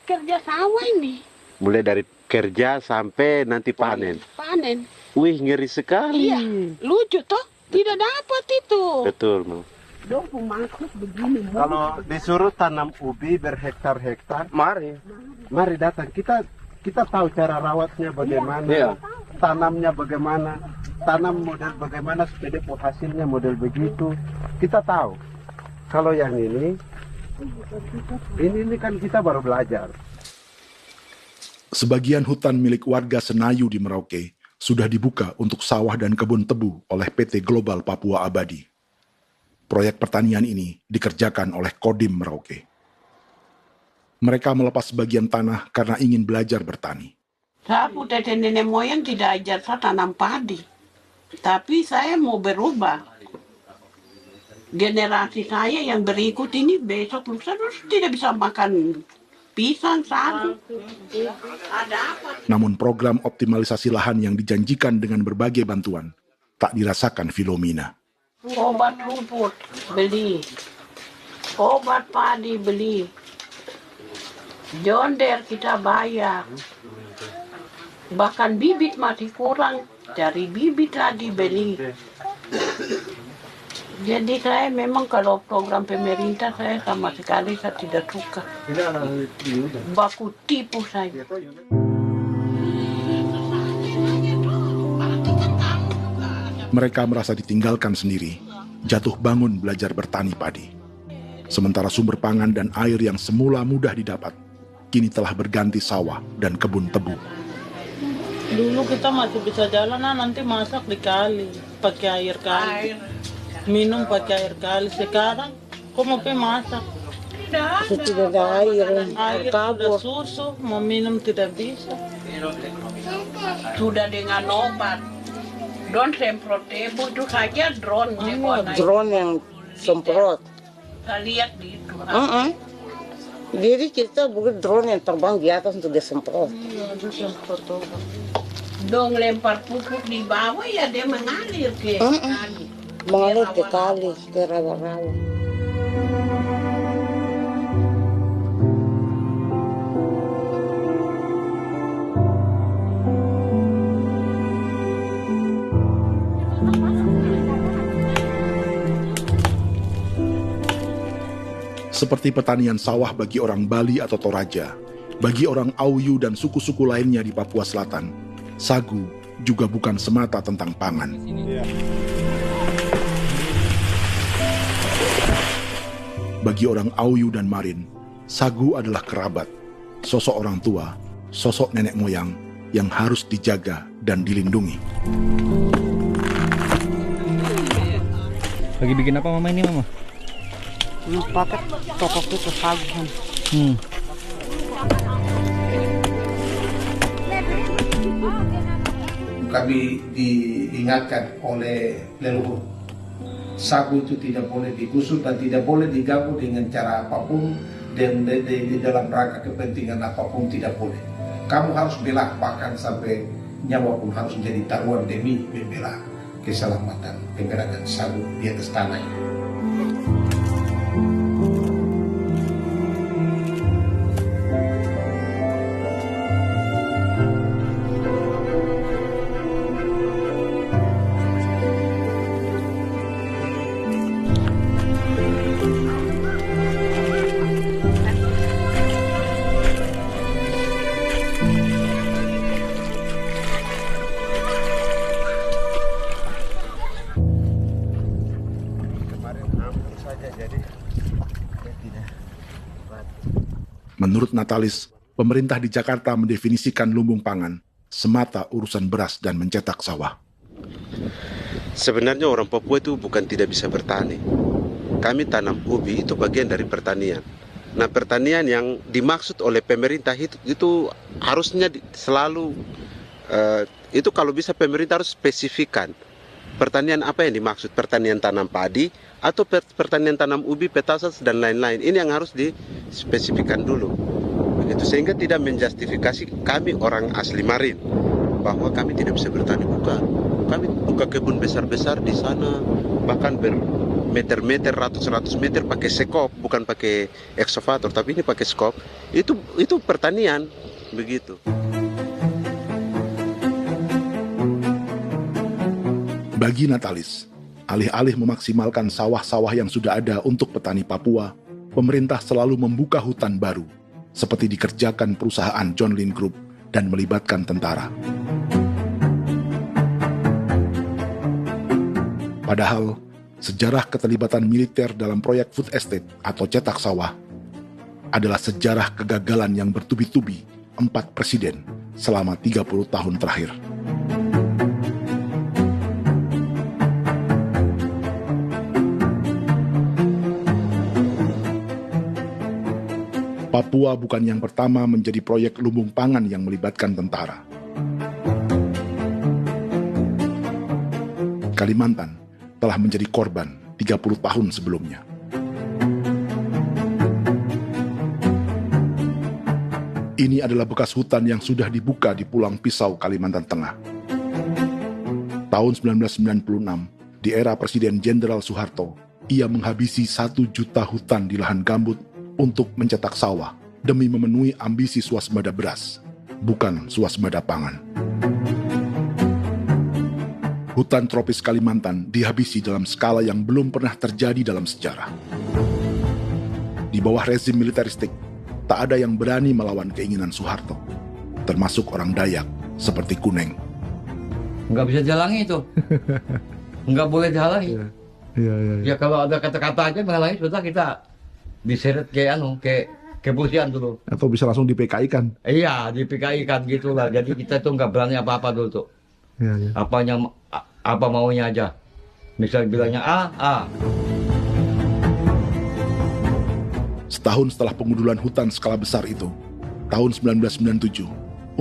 kerja sawah ini. Mulai dari kerja sampai nanti panen. Panen. Wih, ngeri sekali. Iya, lucu toh? Tidak dapat itu. Betul, Mam. Dong maksud begini. Kalau disuruh tanam ubi berhektar-hektar, mari datang. Kita tahu cara rawatnya bagaimana, iya. Tanamnya bagaimana, tanam model bagaimana supaya hasilnya model begitu. Kita tahu. Kalau yang ini kan kita baru belajar. Sebagian hutan milik warga Senayu di Merauke sudah dibuka untuk sawah dan kebun tebu oleh PT Global Papua Abadi. Proyek pertanian ini dikerjakan oleh Kodim Merauke. Mereka melepas sebagian tanah karena ingin belajar bertani. Saya punya nenek moyang tidak ajar saya tanam padi. Tapi saya mau berubah. Generasi saya yang berikut ini besok lusa tidak bisa makan pisang, sagu. Ada apa? Namun program optimalisasi lahan yang dijanjikan dengan berbagai bantuan tak dirasakan Filomena. Obat rumput beli, obat padi beli, jonder kita bayar, bahkan bibit masih kurang, cari bibit lagi beli. Jadi saya memang kalau program pemerintah saya sama sekali saya tidak suka. Baku tipu saya. Mereka merasa ditinggalkan sendiri, jatuh bangun belajar bertani padi. Sementara sumber pangan dan air yang semula mudah didapat, kini telah berganti sawah dan kebun tebu. Dulu kita masih bisa jalan, nanti masak di kali, pakai air kali. Minum pakai air kali. Sekarang, kok mau masak? Tidak ada air. Air sudah susu, mau minum tidak bisa. Sudah dengan obat. Drone semprot tebu itu saja drone. Drone yang semprot. Saya lihat di itu. Jadi kita bukan drone yang terbang di atas untuk disemprot. Dong lempar pupuk di bawah ya dia mengalir ke kali. Mengalir ke kali, ke rawa-rawa. Seperti pertanian sawah bagi orang Bali atau Toraja, Bagi orang Auyu dan suku-suku lainnya di Papua Selatan, sagu juga bukan semata tentang pangan. Bagi orang Auyu dan Marin, sagu adalah kerabat, sosok orang tua, sosok nenek moyang yang harus dijaga dan dilindungi. Lagi bikin apa mama ini mama? Pakai tokok itu sagu. Kami diingatkan oleh leluhur, sagu itu tidak boleh digusur dan tidak boleh diganggu dengan cara apapun, dan di dalam rangka kepentingan apapun tidak boleh. Kamu harus bela, bahkan sampai nyawa pun harus menjadi taruhan demi membela keselamatan pergerakan sagu di atas tanah ini. Menurut Natalis, pemerintah di Jakarta mendefinisikan lumbung pangan semata urusan beras dan mencetak sawah. Sebenarnya orang Papua itu bukan tidak bisa bertani. Kami tanam ubi itu bagian dari pertanian. Nah, pertanian yang dimaksud oleh pemerintah itu harusnya selalu itu kalau bisa pemerintah harus spesifikkan pertanian apa yang dimaksud, pertanian tanam padi atau pertanian tanam ubi, petasan dan lain-lain. Ini yang harus dispesifikkan dulu. Begitu, sehingga tidak menjustifikasi kami orang asli Marin bahwa kami tidak bisa bertani. Bukan. Kami buka kebun besar-besar di sana, bahkan bermeter-meter, ratus-ratus meter pakai sekop, bukan pakai ekskavator, tapi ini pakai skop. Itu pertanian, begitu. Bagi Natalis, alih-alih memaksimalkan sawah-sawah yang sudah ada untuk petani Papua, pemerintah selalu membuka hutan baru, seperti dikerjakan perusahaan John Lynn Group dan melibatkan tentara. Padahal, sejarah keterlibatan militer dalam proyek food estate atau cetak sawah adalah sejarah kegagalan yang bertubi-tubi 4 presiden selama 30 tahun terakhir. Papua bukan yang pertama menjadi proyek lumbung pangan yang melibatkan tentara. Kalimantan telah menjadi korban 30 tahun sebelumnya. Ini adalah bekas hutan yang sudah dibuka di Pulang Pisau, Kalimantan Tengah. Tahun 1996, di era Presiden Jenderal Soeharto, ia menghabisi 1 juta hutan di lahan gambut untuk mencetak sawah demi memenuhi ambisi swasembada beras, bukan swasembada pangan. Hutan tropis Kalimantan dihabisi dalam skala yang belum pernah terjadi dalam sejarah. Di bawah rezim militeristik, tak ada yang berani melawan keinginan Soeharto, termasuk orang Dayak seperti Kuneng. Nggak bisa jalangi itu. Nggak boleh jalangi. Ya kalau ada kata-kata aja menghalangi, sudah kita diseret ke kepolisian dulu. Atau bisa langsung di PKI-kan. Iya, di PKI-kan gitulah. Jadi kita tuh nggak berani apa-apa dulu tuh. Apa maunya aja. Misal bilangnya A. Setahun setelah pengundulan hutan skala besar itu, tahun 1997,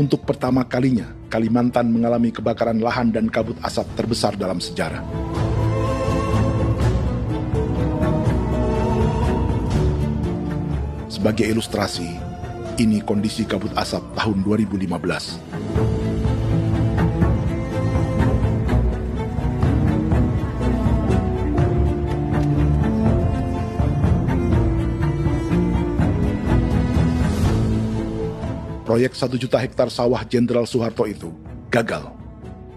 untuk pertama kalinya Kalimantan mengalami kebakaran lahan dan kabut asap terbesar dalam sejarah. Sebagai ilustrasi, ini kondisi kabut asap tahun 2015. Proyek 1 juta hektar sawah Jenderal Soeharto itu gagal.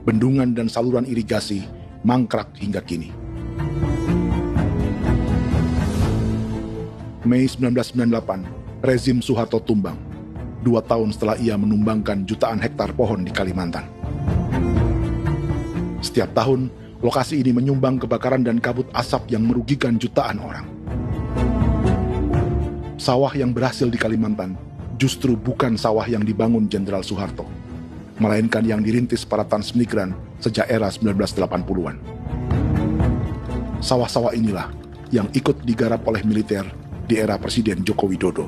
Bendungan dan saluran irigasi mangkrak hingga kini. Mei 1998, rezim Soeharto tumbang. 2 tahun setelah ia menumbangkan jutaan hektar pohon di Kalimantan. Setiap tahun, lokasi ini menyumbang kebakaran dan kabut asap yang merugikan jutaan orang. Sawah yang berhasil di Kalimantan justru bukan sawah yang dibangun Jenderal Soeharto, melainkan yang dirintis para transmigran sejak era 1980-an. Sawah-sawah inilah yang ikut digarap oleh militer di era Presiden Joko Widodo.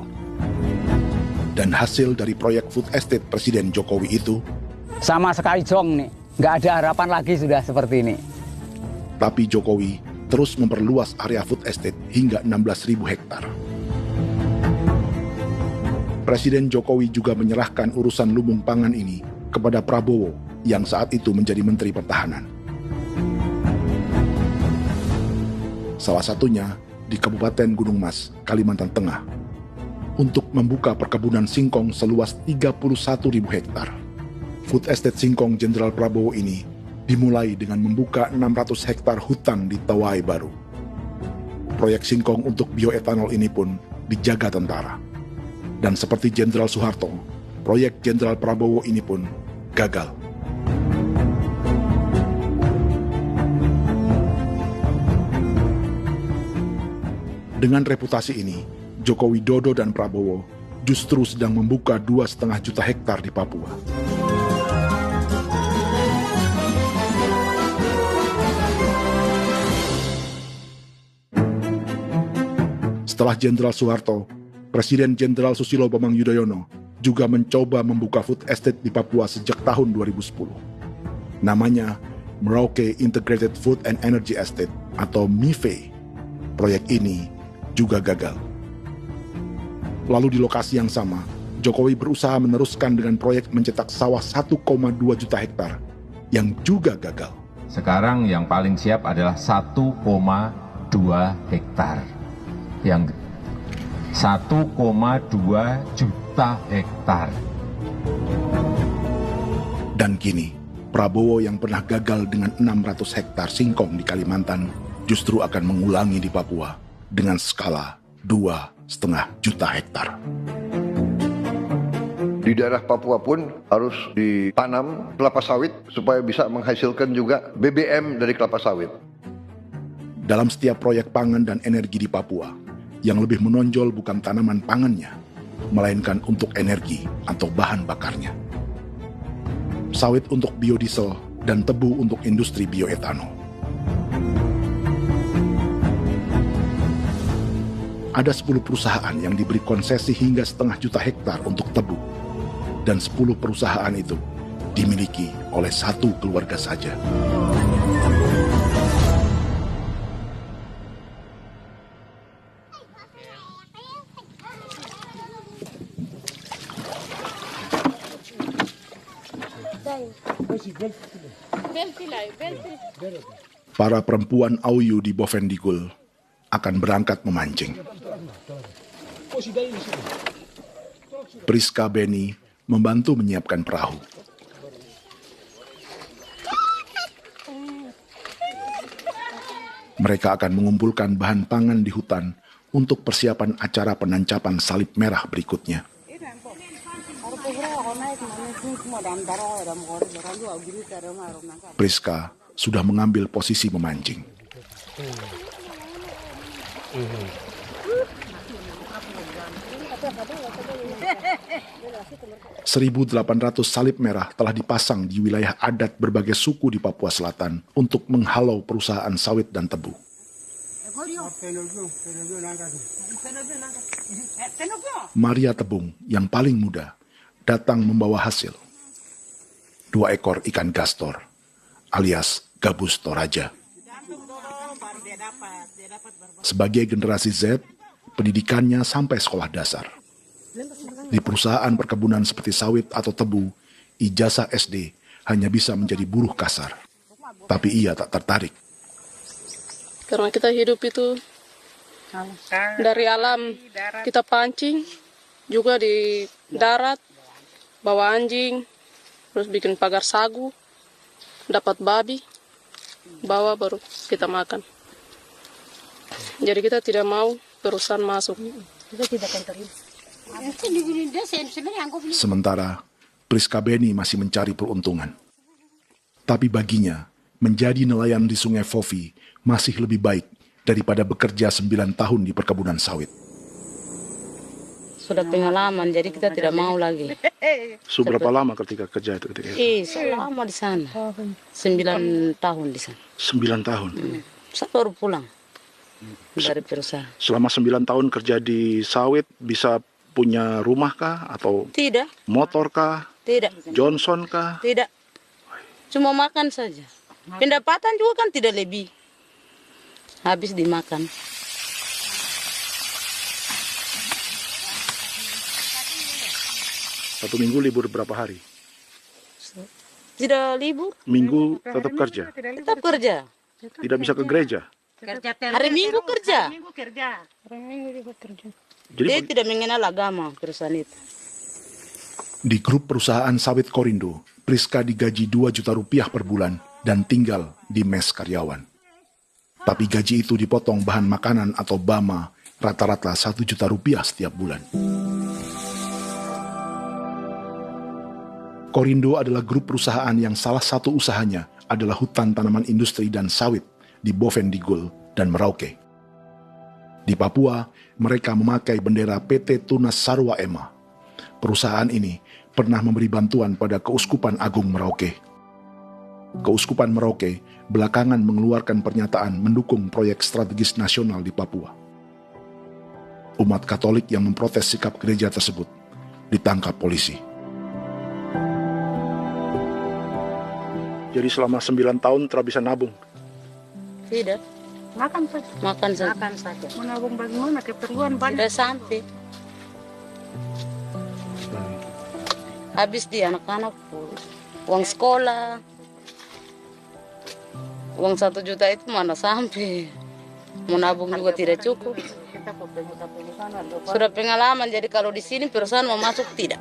Dan hasil dari proyek food estate Presiden Jokowi itu sama sekali jong nih, nggak ada harapan lagi sudah seperti ini. Tapi Jokowi terus memperluas area food estate hingga 16.000 hektar. Presiden Jokowi juga menyerahkan urusan lumbung pangan ini kepada Prabowo yang saat itu menjadi Menteri Pertahanan. Salah satunya di Kabupaten Gunung Mas, Kalimantan Tengah, untuk membuka perkebunan singkong seluas 31.000 hektar. Food Estate Singkong Jenderal Prabowo ini dimulai dengan membuka 600 hektar hutan di Tawai Baru. Proyek singkong untuk bioetanol ini pun dijaga tentara. Dan seperti Jenderal Soeharto, proyek Jenderal Prabowo ini pun gagal. Dengan reputasi ini, Joko Widodo dan Prabowo justru sedang membuka 2,5 juta hektar di Papua. Setelah Jenderal Soeharto, Presiden Jenderal Susilo Bambang Yudhoyono juga mencoba membuka food estate di Papua sejak tahun 2010. Namanya Merauke Integrated Food and Energy Estate atau MIFE. Proyek ini juga gagal. Lalu di lokasi yang sama, Jokowi berusaha meneruskan dengan proyek mencetak sawah 1,2 juta hektar yang juga gagal. Sekarang yang paling siap adalah 1,2 hektar. Yang 1,2 juta hektar. Dan kini, Prabowo yang pernah gagal dengan 600 hektar singkong di Kalimantan justru akan mengulangi di Papua dengan skala 2,5 juta hektar. Di daerah Papua pun harus ditanam kelapa sawit supaya bisa menghasilkan juga BBM dari kelapa sawit. Dalam setiap proyek pangan dan energi di Papua, yang lebih menonjol bukan tanaman pangannya, melainkan untuk energi atau bahan bakarnya. Sawit untuk biodiesel dan tebu untuk industri bioetanol. Ada 10 perusahaan yang diberi konsesi hingga 0,5 juta hektar untuk tebu. Dan 10 perusahaan itu dimiliki oleh 1 keluarga saja. Para perempuan Auyu di Bovendigul akan berangkat memancing. Priska Beni membantu menyiapkan perahu. Mereka akan mengumpulkan bahan pangan di hutan untuk persiapan acara penancapan salib merah berikutnya. Priska sudah mengambil posisi memancing. 1.800 salib merah telah dipasang di wilayah adat berbagai suku di Papua Selatan untuk menghalau perusahaan sawit dan tebu. Maria Tebung yang paling muda datang membawa hasil. 2 ekor ikan gastor alias gabus toraja. Sebagai generasi Z, pendidikannya sampai sekolah dasar. Di perusahaan perkebunan seperti sawit atau tebu, ijazah SD hanya bisa menjadi buruh kasar. Tapi ia tak tertarik. Karena kita hidup itu dari alam, kita pancing, juga di darat, bawa anjing, terus bikin pagar sagu, dapat babi, bawa baru kita makan. Jadi kita tidak mau perusahaan masuk. Kita tidak akan terima. Sementara Priska Beni masih mencari peruntungan. Tapi baginya, menjadi nelayan di Sungai Fofi masih lebih baik daripada bekerja 9 tahun di perkebunan sawit. Sudah pengalaman, jadi kita tidak mau lagi. Seberapa lama ketika kerja itu? Selama di sana. 9 tahun di sana. 9 tahun? Saya baru pulang dari perusahaan. Selama 9 tahun kerja di sawit, bisa punya rumah kah? Atau Tidak. motor kah? Tidak. Johnson kah? Tidak. Cuma makan saja. Pendapatan juga kan tidak lebih. Habis dimakan. Satu minggu libur berapa hari? Tidak libur. Minggu tetap kerja? Tetap kerja. Tidak bisa ke gereja? Hari Minggu kerja. Hari Minggu juga kerja. Dia tidak mengenal agama perusahaan itu. Di grup perusahaan sawit Korindo, Priska digaji 2 juta rupiah per bulan dan tinggal di mes karyawan. Tapi gaji itu dipotong bahan makanan atau BAMA rata-rata 1 juta rupiah setiap bulan. Korindo adalah grup perusahaan yang salah satu usahanya adalah hutan tanaman industri dan sawit di Bovendigul dan Merauke. Di Papua, mereka memakai bendera PT Tunas Sarwa Ema. Perusahaan ini pernah memberi bantuan pada Keuskupan Agung Merauke. Keuskupan Merauke belakangan mengeluarkan pernyataan mendukung proyek strategis nasional di Papua. Umat Katolik yang memprotes sikap gereja tersebut ditangkap polisi. Jadi selama 9 tahun tidak bisa nabung? Tidak. Makan saja. Makan saja. Makan saja. Menabung bagaimana? Keperluan banyak. Tidak sampai. Habis di anak-anak uang sekolah. Uang 1 juta itu mana sampai. Mau nabung juga tidak cukup. Sudah pengalaman, jadi kalau di sini perusahaan mau masuk tidak.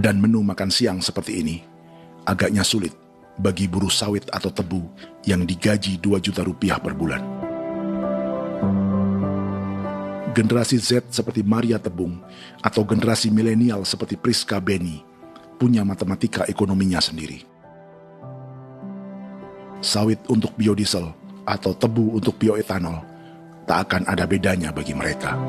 Dan menu makan siang seperti ini agaknya sulit bagi buruh sawit atau tebu yang digaji 2 juta rupiah per bulan. Generasi Z seperti Maria Tebung atau generasi milenial seperti Priska Beni punya matematika ekonominya sendiri. Sawit untuk biodiesel atau tebu untuk bioetanol tak akan ada bedanya bagi mereka.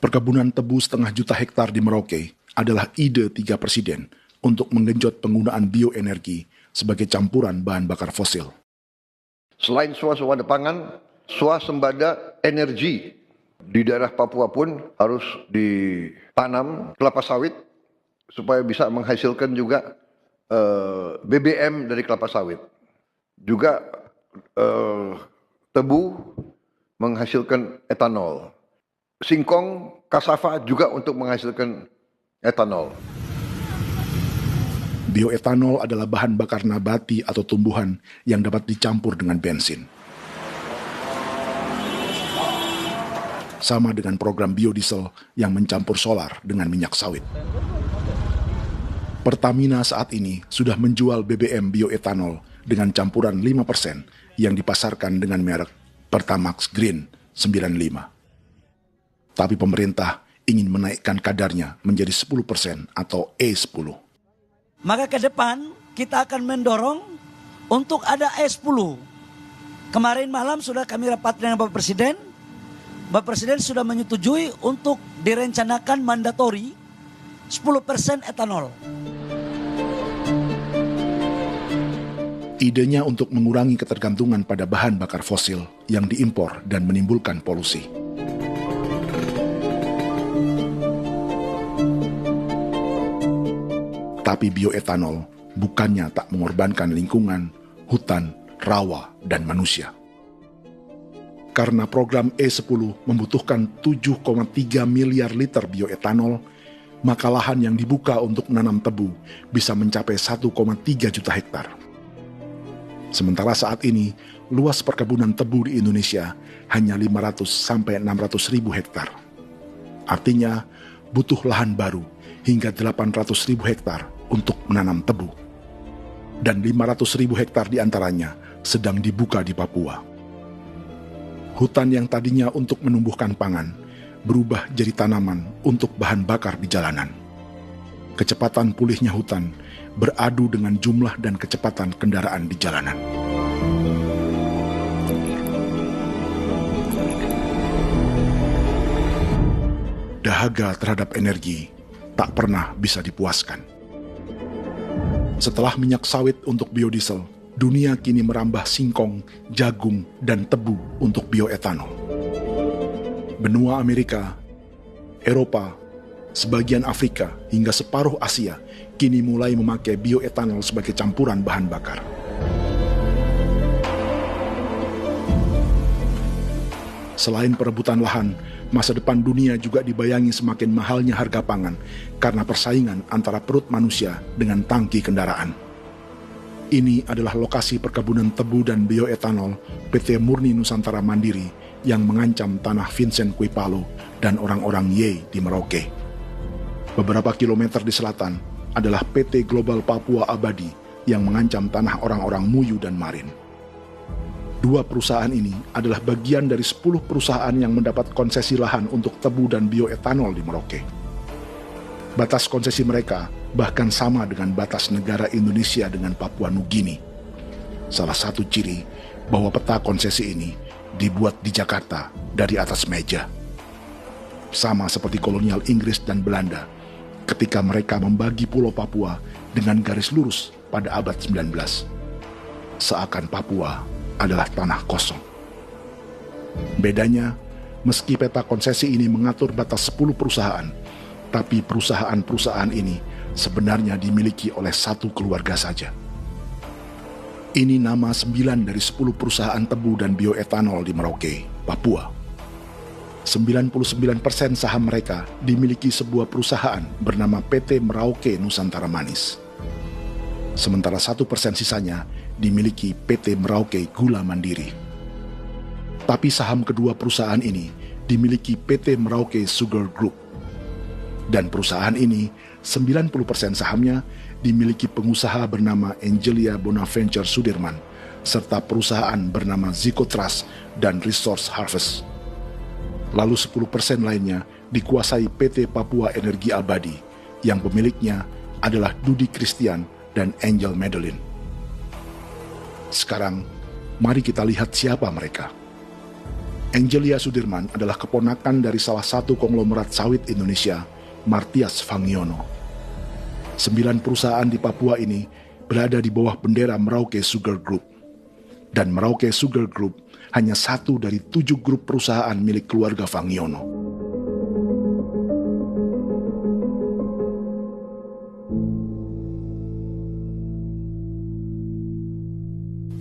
Perkebunan tebu 1,5 juta hektar di Merauke adalah ide 3 presiden untuk menggenjot penggunaan bioenergi sebagai campuran bahan bakar fosil. Selain swasembada pangan, swasembada energi di daerah Papua pun harus ditanam kelapa sawit supaya bisa menghasilkan juga BBM dari kelapa sawit. Juga tebu menghasilkan etanol. Singkong, kasava juga untuk menghasilkan etanol. Bioetanol adalah bahan bakar nabati atau tumbuhan yang dapat dicampur dengan bensin. Sama dengan program biodiesel yang mencampur solar dengan minyak sawit. Pertamina saat ini sudah menjual BBM bioetanol dengan campuran 5% yang dipasarkan dengan merek Pertamax Green 95. Tapi pemerintah ingin menaikkan kadarnya menjadi 10% atau E10. Maka ke depan kita akan mendorong untuk ada E10. Kemarin malam sudah kami rapat dengan Bapak Presiden. Bapak Presiden sudah menyetujui untuk direncanakan mandatori 10% etanol. Idenya untuk mengurangi ketergantungan pada bahan bakar fosil yang diimpor dan menimbulkan polusi. Tapi bioetanol bukannya tak mengorbankan lingkungan, hutan, rawa, dan manusia. Karena program E10 membutuhkan 7,3 miliar liter bioetanol, maka lahan yang dibuka untuk menanam tebu bisa mencapai 1,3 juta hektar. Sementara saat ini, luas perkebunan tebu di Indonesia hanya 500 sampai 600 ribu hektar. Artinya, butuh lahan baru hingga 800 ribu hektar untuk menanam tebu. Dan 500 ribu hektar diantaranya sedang dibuka di Papua. Hutan yang tadinya untuk menumbuhkan pangan, berubah jadi tanaman untuk bahan bakar di jalanan. Kecepatan pulihnya hutan beradu dengan jumlah dan kecepatan kendaraan di jalanan. Dahaga terhadap energi tak pernah bisa dipuaskan. Setelah minyak sawit untuk biodiesel, dunia kini merambah singkong, jagung, dan tebu untuk bioetanol. Benua Amerika, Eropa, sebagian Afrika, hingga separuh Asia kini mulai memakai bioetanol sebagai campuran bahan bakar. Selain perebutan lahan, masa depan dunia juga dibayangi semakin mahalnya harga pangan karena persaingan antara perut manusia dengan tangki kendaraan. Ini adalah lokasi perkebunan tebu dan bioetanol PT Murni Nusantara Mandiri yang mengancam tanah Vincent Quipalo dan orang-orang Ye di Merauke. Beberapa kilometer di selatan adalah PT Global Papua Abadi yang mengancam tanah orang-orang Muyu dan Marin. Dua perusahaan ini adalah bagian dari 10 perusahaan yang mendapat konsesi lahan untuk tebu dan bioetanol di Merauke. Batas konsesi mereka bahkan sama dengan batas negara Indonesia dengan Papua Nugini. Salah satu ciri bahwa peta konsesi ini dibuat di Jakarta dari atas meja. Sama seperti kolonial Inggris dan Belanda ketika mereka membagi Pulau Papua dengan garis lurus pada abad 19. Seakan Papua adalah tanah kosong. Bedanya, meski peta konsesi ini mengatur batas 10 perusahaan, tapi perusahaan-perusahaan ini sebenarnya dimiliki oleh satu keluarga saja. Ini nama 9 dari 10 perusahaan tebu dan bioetanol di Merauke, Papua. 99% saham mereka dimiliki sebuah perusahaan bernama PT Merauke Nusantara Manis. Sementara 1% sisanya dimiliki PT Merauke Gula Mandiri. Tapi saham kedua perusahaan ini dimiliki PT Merauke Sugar Group. Dan perusahaan ini 90% sahamnya dimiliki pengusaha bernama Angelia Bonaventure Sudirman, serta perusahaan bernama Zico Trust dan Resource Harvest. Lalu 10% lainnya dikuasai PT Papua Energi Abadi, yang pemiliknya adalah Dudi Christian dan Angel Madeline. Sekarang, mari kita lihat siapa mereka. Angelia Sudirman adalah keponakan dari salah satu konglomerat sawit Indonesia, Martias Fangiono. 9 perusahaan di Papua ini berada di bawah bendera Merauke Sugar Group. Dan Merauke Sugar Group hanya satu dari 7 grup perusahaan milik keluarga Fangiono.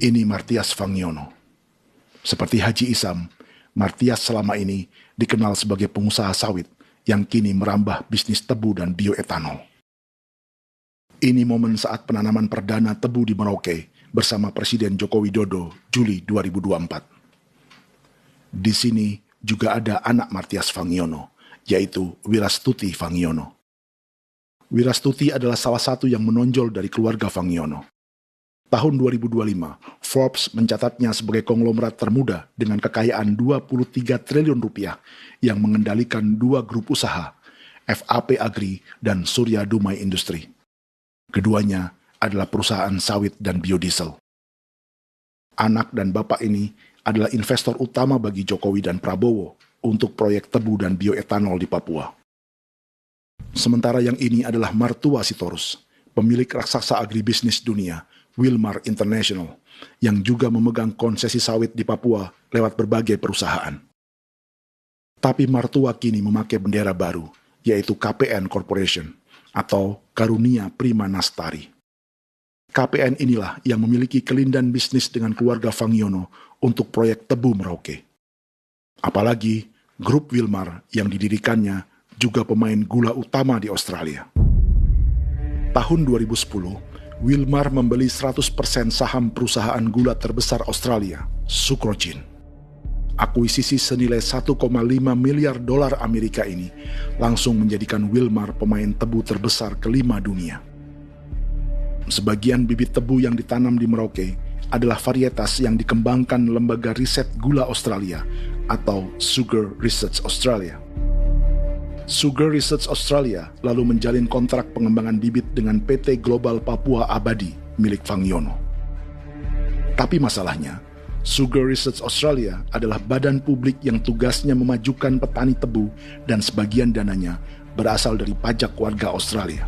Ini Martias Fangiono. Seperti Haji Isam, Martias selama ini dikenal sebagai pengusaha sawit yang kini merambah bisnis tebu dan bioetanol. Ini momen saat penanaman perdana tebu di Merauke bersama Presiden Joko Widodo Juli 2024. Di sini juga ada anak Martias Fangiono, yaitu Wirastuti Fangiono. Wirastuti adalah salah satu yang menonjol dari keluarga Fangiono. Tahun 2025, Forbes mencatatnya sebagai konglomerat termuda dengan kekayaan 23 triliun rupiah yang mengendalikan 2 grup usaha, FAP Agri dan Surya Dumai Industri. Keduanya adalah perusahaan sawit dan biodiesel. Anak dan bapak ini adalah investor utama bagi Jokowi dan Prabowo untuk proyek tebu dan bioetanol di Papua. Sementara yang ini adalah Martua Sitorus, pemilik raksasa agribisnis dunia, Wilmar International, yang juga memegang konsesi sawit di Papua lewat berbagai perusahaan. Tapi Martua kini memakai bendera baru, yaitu KPN Corporation, atau Karunia Prima Nastari. KPN inilah yang memiliki kelindan bisnis dengan keluarga Fangiono untuk proyek tebu Merauke. Apalagi, grup Wilmar yang didirikannya juga pemain gula utama di Australia. Tahun 2010, Wilmar membeli 100% saham perusahaan gula terbesar Australia, Sucrogin. Akuisisi senilai 1,5 miliar dolar Amerika ini langsung menjadikan Wilmar pemain tebu terbesar kelima dunia. Sebagian bibit tebu yang ditanam di Merauke adalah varietas yang dikembangkan Lembaga Riset Gula Australia atau Sugar Research Australia. Sugar Research Australia lalu menjalin kontrak pengembangan bibit dengan PT Global Papua Abadi milik Fangiono. Tapi masalahnya, Sugar Research Australia adalah badan publik yang tugasnya memajukan petani tebu dan sebagian dananya berasal dari pajak warga Australia.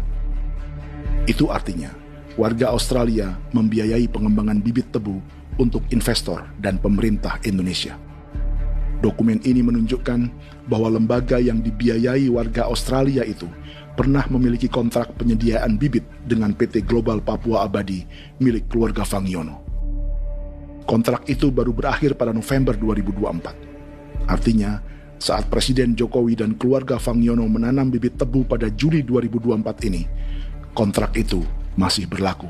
Itu artinya, warga Australia membiayai pengembangan bibit tebu untuk investor dan pemerintah Indonesia. Dokumen ini menunjukkan bahwa lembaga yang dibiayai warga Australia itu pernah memiliki kontrak penyediaan bibit dengan PT Global Papua Abadi milik keluarga Fangiono. Kontrak itu baru berakhir pada November 2024. Artinya, saat Presiden Jokowi dan keluarga Fangiono menanam bibit tebu pada Juli 2024 ini, kontrak itu masih berlaku.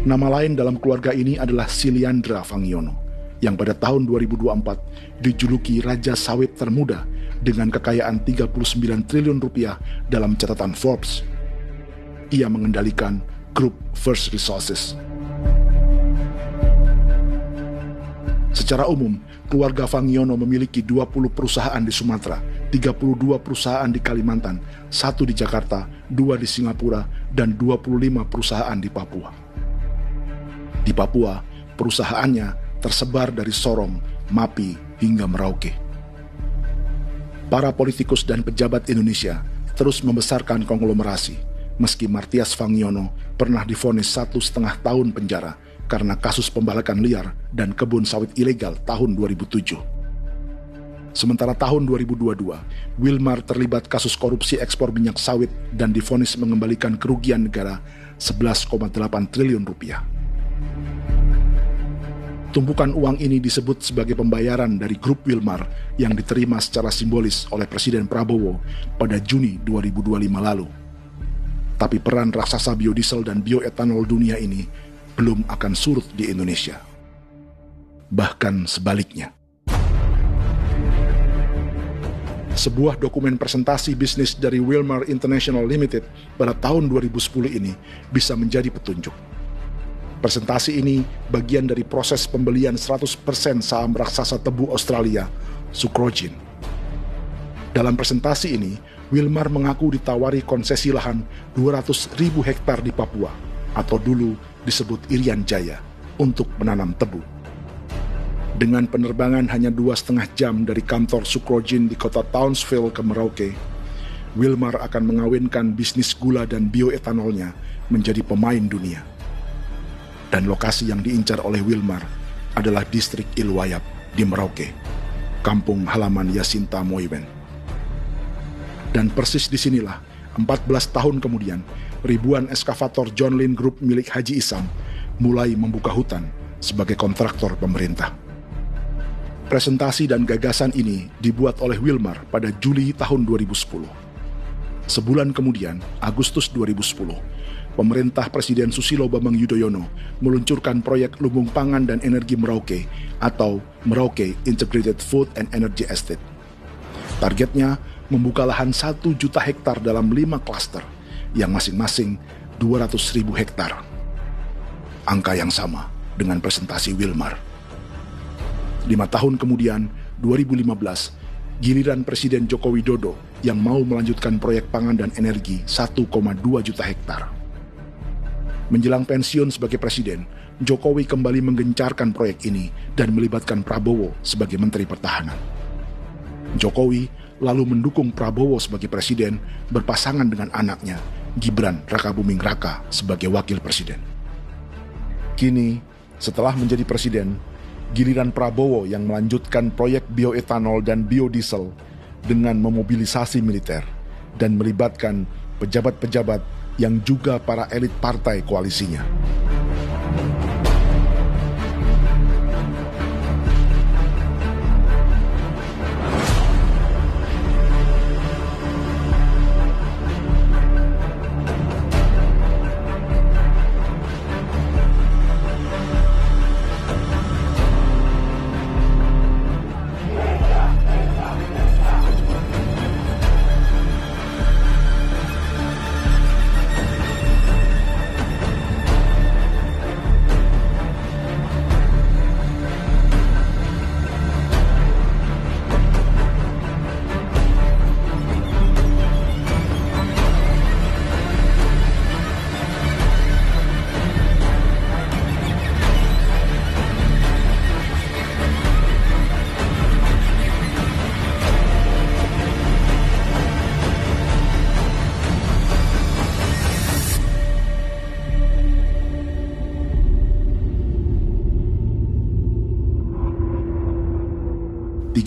Nama lain dalam keluarga ini adalah Siliandra Fangiono, yang pada tahun 2024 dijuluki Raja Sawit Termuda dengan kekayaan 39 triliun rupiah dalam catatan Forbes. Ia mengendalikan grup First Resources. Secara umum, keluarga Fangiono memiliki 20 perusahaan di Sumatera, 32 perusahaan di Kalimantan, 1 di Jakarta, 2 di Singapura, dan 25 perusahaan di Papua. Di Papua, perusahaannya tersebar dari Sorong, Mapi, hingga Merauke. Para politikus dan pejabat Indonesia terus membesarkan konglomerasi, meski Martias Fangiono pernah divonis 1,5 tahun penjara karena kasus pembalakan liar dan kebun sawit ilegal tahun 2007. Sementara tahun 2022, Wilmar terlibat kasus korupsi ekspor minyak sawit dan divonis mengembalikan kerugian negara 11,8 triliun rupiah. Tumpukan uang ini disebut sebagai pembayaran dari grup Wilmar yang diterima secara simbolis oleh Presiden Prabowo pada Juni 2025 lalu. Tapi peran raksasa biodiesel dan bioetanol dunia ini belum akan surut di Indonesia. Bahkan sebaliknya. Sebuah dokumen presentasi bisnis dari Wilmar International Limited pada tahun 2010 ini bisa menjadi petunjuk. Presentasi ini bagian dari proses pembelian 100% saham raksasa tebu Australia, Sucrogin. Dalam presentasi ini, Wilmar mengaku ditawari konsesi lahan 200.000 hektar di Papua, atau dulu disebut Irian Jaya, untuk menanam tebu. Dengan penerbangan hanya 2,5 jam dari kantor Sucrogin di kota Townsville ke Merauke, Wilmar akan mengawinkan bisnis gula dan bioetanolnya menjadi pemain dunia. Dan lokasi yang diincar oleh Wilmar adalah distrik Ilwayap di Merauke, kampung halaman Yasinta Moiwen. Dan persis disinilah, 14 tahun kemudian, ribuan eskavator John Lynn Group milik Haji Isam mulai membuka hutan sebagai kontraktor pemerintah. Presentasi dan gagasan ini dibuat oleh Wilmar pada Juli tahun 2010. Sebulan kemudian, Agustus 2010, pemerintah Presiden Susilo Bambang Yudhoyono meluncurkan proyek Lumbung Pangan dan Energi Merauke atau Merauke Integrated Food and Energy Estate. Targetnya membuka lahan 1 juta hektar dalam 5 klaster yang masing-masing 200.000 hektar. Angka yang sama dengan presentasi Wilmar. 5 tahun kemudian, 2015, giliran Presiden Joko Widodo yang mau melanjutkan proyek pangan dan energi 1,2 juta hektar. Menjelang pensiun sebagai presiden, Jokowi kembali menggencarkan proyek ini dan melibatkan Prabowo sebagai Menteri Pertahanan. Jokowi lalu mendukung Prabowo sebagai presiden berpasangan dengan anaknya, Gibran Rakabuming Raka sebagai wakil presiden. Kini, setelah menjadi presiden, giliran Prabowo yang melanjutkan proyek bioetanol dan biodiesel dengan memobilisasi militer dan melibatkan pejabat-pejabat yang juga para elit partai koalisinya.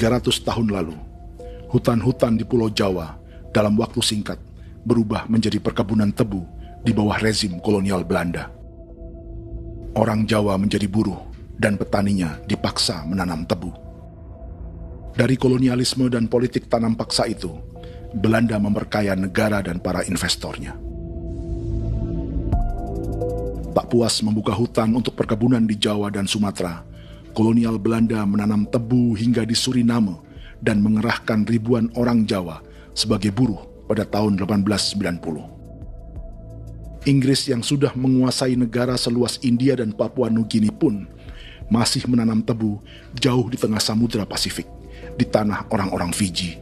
Ratus tahun lalu, hutan-hutan di Pulau Jawa dalam waktu singkat berubah menjadi perkebunan tebu di bawah rezim kolonial Belanda. Orang Jawa menjadi buruh dan petaninya dipaksa menanam tebu. Dari kolonialisme dan politik tanam paksa itu, Belanda memperkaya negara dan para investornya. Tak puas membuka hutan untuk perkebunan di Jawa dan Sumatera, kolonial Belanda menanam tebu hingga di Suriname dan mengerahkan ribuan orang Jawa sebagai buruh pada tahun 1890. Inggris yang sudah menguasai negara seluas India dan Papua Nugini pun masih menanam tebu jauh di tengah Samudra Pasifik, di tanah orang-orang Fiji.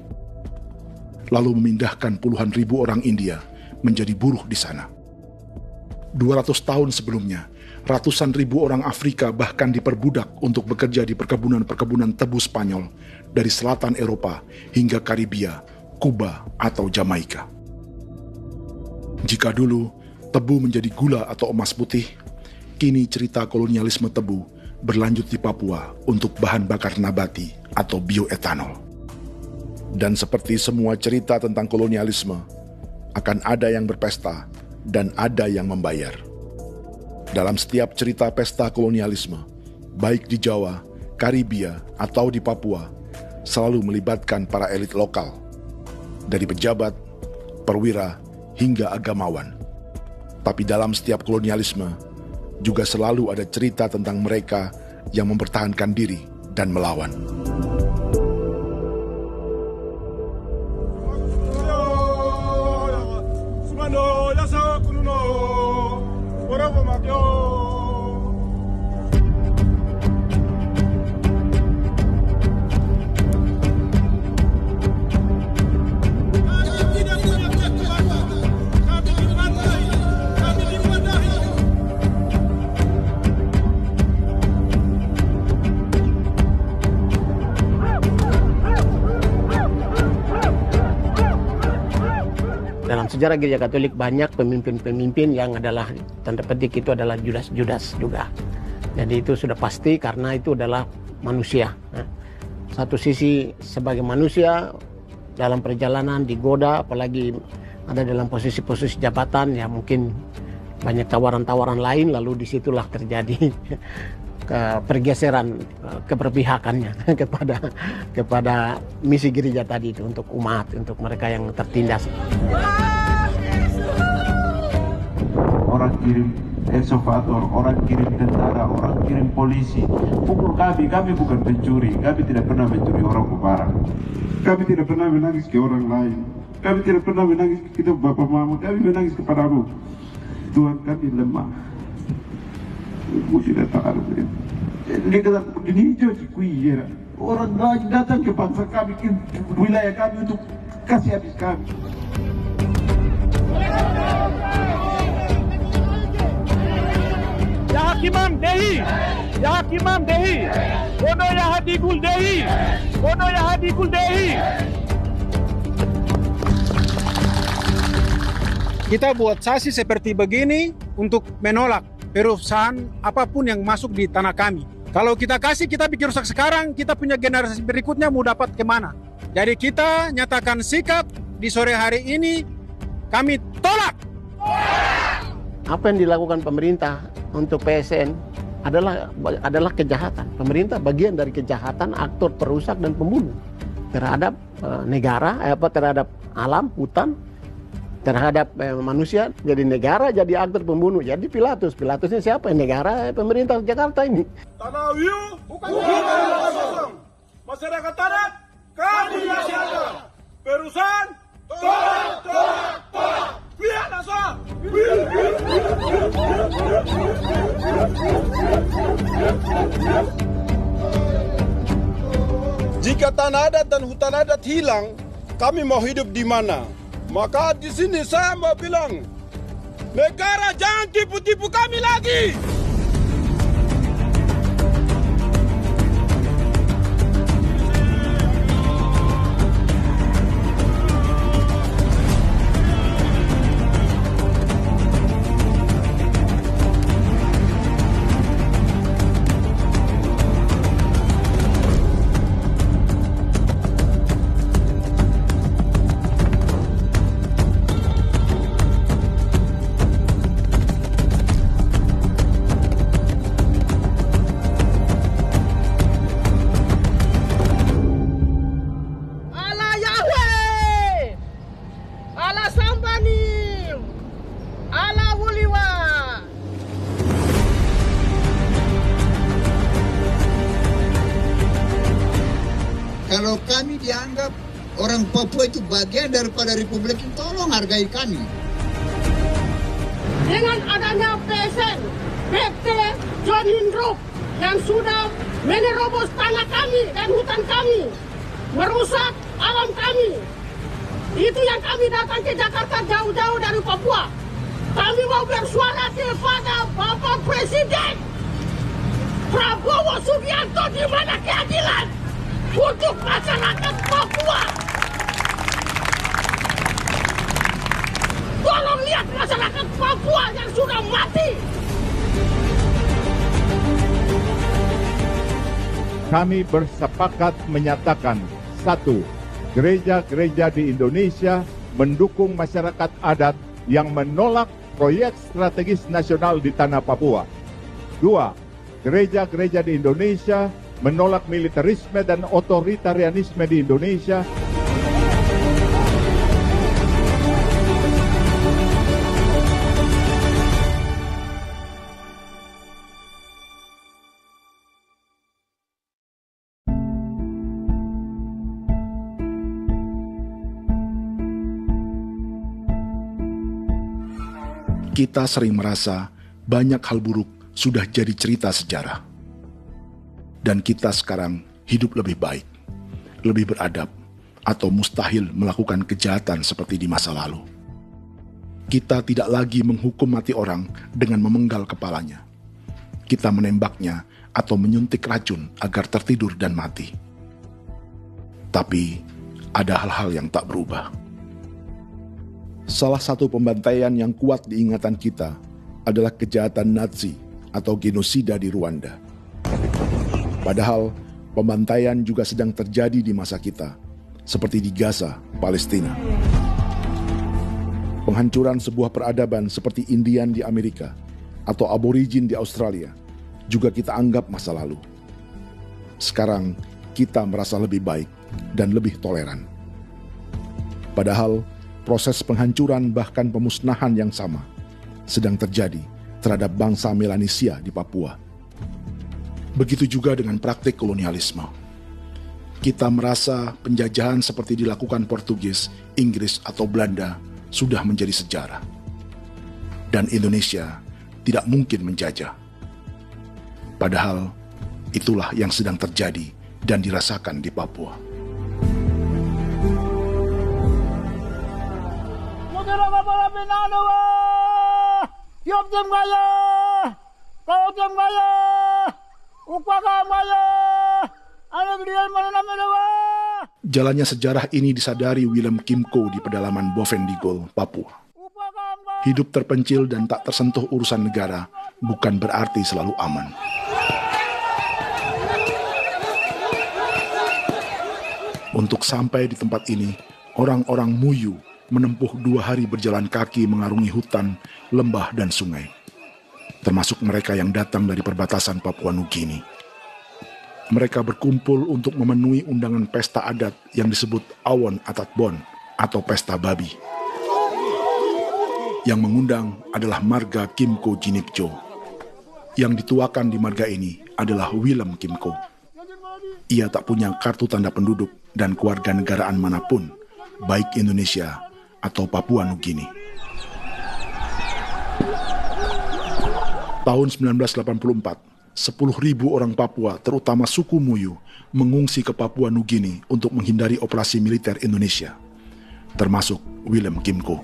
Lalu memindahkan puluhan ribu orang India menjadi buruh di sana. 200 tahun sebelumnya, ratusan ribu orang Afrika bahkan diperbudak untuk bekerja di perkebunan-perkebunan tebu Spanyol dari selatan Eropa hingga Karibia, Kuba, atau Jamaika. Jika dulu tebu menjadi gula atau emas putih, kini cerita kolonialisme tebu berlanjut di Papua untuk bahan bakar nabati atau bioetanol. Dan seperti semua cerita tentang kolonialisme, akan ada yang berpesta dan ada yang membayar. Dalam setiap cerita pesta kolonialisme, baik di Jawa, Karibia, atau di Papua, selalu melibatkan para elit lokal, dari pejabat, perwira, hingga agamawan. Tapi dalam setiap kolonialisme, juga selalu ada cerita tentang mereka yang mempertahankan diri dan melawan. Dalam sejarah Gereja Katolik banyak pemimpin-pemimpin yang adalah tanda petik itu adalah Judas juga. Jadi itu sudah pasti karena itu adalah manusia. Satu sisi sebagai manusia dalam perjalanan digoda, apalagi ada dalam posisi-posisi jabatan, ya mungkin banyak tawaran-tawaran lain, lalu disitulah terjadi pergeseran keberpihakannya kepada misi gereja tadi itu untuk umat, untuk mereka yang tertindas. Orang kirim eksavator, orang kirim tentara, orang kirim polisi. Pukul kami bukan pencuri, kami tidak pernah mencuri orang barang. Kami tidak pernah menangis ke orang lain. Kami tidak pernah menangis ke kita Bapak Mama, kami menangis kepadamu. Tuhan, kami lemah. sudah tahu. Jadi kata begini hijau cikui ya. Orang datang ke bangsa kami, ke wilayah kami untuk kasih habis kami. Ya Hakimam Dehi, Ya Hakimam Dehi, Bono Ya Hadikul Dehi, Bono Ya Hadikul Dehi. Kita buat sasi seperti begini untuk menolak perusahaan apapun yang masuk di tanah kami. Kalau kita kasih, kita bikin rusak sekarang, kita punya generasi berikutnya mau dapat kemana. Jadi kita nyatakan sikap di sore hari ini, kami tolak. Apa yang dilakukan pemerintah untuk PSN adalah kejahatan. Pemerintah bagian dari kejahatan, aktor perusak dan pembunuh terhadap negara, terhadap alam, hutan, terhadap manusia. Jadi negara jadi aktor pembunuh. Jadi Pilatusnya siapa? Negara, pemerintah Jakarta ini. Tanah Wiu bukan kosong. Masyarakat tanah kami masyarakat. Perusahaan tolak. Biar nasa. Jika tanah adat dan hutan adat hilang, kami mau hidup di mana? Maka di sini saya mau bilang, negara jangan tipu-tipu kami lagi. Kalau kami dianggap orang Papua itu bagian daripada Republik ini, tolong hargai kami. Dengan adanya PSN, PT John Hindruk yang sudah menerobos tanah kami dan hutan kami, merusak alam kami. Itu yang kami datang ke Jakarta jauh-jauh dari Papua. Kami mau bersuara kepada Bapak Presiden Prabowo Subianto, di mana keadilan untuk masyarakat Papua. Tolong lihat masyarakat Papua yang sudah mati. Kami bersepakat menyatakan, 1. Gereja-gereja di Indonesia mendukung masyarakat adat yang menolak proyek strategis nasional di tanah Papua. 2. Gereja-gereja di Indonesia menolak militerisme dan otoritarianisme di Indonesia. Kita sering merasa banyak hal buruk sudah jadi cerita sejarah. Dan kita sekarang hidup lebih baik, lebih beradab, atau mustahil melakukan kejahatan seperti di masa lalu. Kita tidak lagi menghukum mati orang dengan memenggal kepalanya. Kita menembaknya atau menyuntik racun agar tertidur dan mati. Tapi ada hal-hal yang tak berubah. Salah satu pembantaian yang kuat di ingatan kita adalah kejahatan Nazi atau genosida di Rwanda. Padahal pembantaian juga sedang terjadi di masa kita, seperti di Gaza, Palestina. Penghancuran sebuah peradaban seperti Indian di Amerika atau aborigin di Australia juga kita anggap masa lalu. Sekarang kita merasa lebih baik dan lebih toleran. Padahal proses penghancuran bahkan pemusnahan yang sama sedang terjadi terhadap bangsa Melanesia di Papua. Begitu juga dengan praktik kolonialisme. Kita merasa penjajahan seperti dilakukan Portugis, Inggris, atau Belanda sudah menjadi sejarah. Dan Indonesia tidak mungkin menjajah. Padahal itulah yang sedang terjadi dan dirasakan di Papua. Jalannya sejarah ini disadari Willem Kimco di pedalaman Bovendigol, Papua. Hidup terpencil dan tak tersentuh urusan negara bukan berarti selalu aman. Untuk sampai di tempat ini, orang-orang Muyu menempuh 2 hari berjalan kaki mengarungi hutan, lembah, dan sungai. Termasuk mereka yang datang dari perbatasan Papua Nugini. Mereka berkumpul untuk memenuhi undangan pesta adat yang disebut Awon Atatbon atau Pesta Babi. Yang mengundang adalah marga Kimco Jinipjo. Yang dituakan di marga ini adalah Willem Kimco. Ia tak punya kartu tanda penduduk dan kewarganegaraan manapun, baik Indonesia atau Papua Nugini. Tahun 1984, 10.000 orang Papua, terutama suku Muyu, mengungsi ke Papua Nugini untuk menghindari operasi militer Indonesia, termasuk Willem Kimco.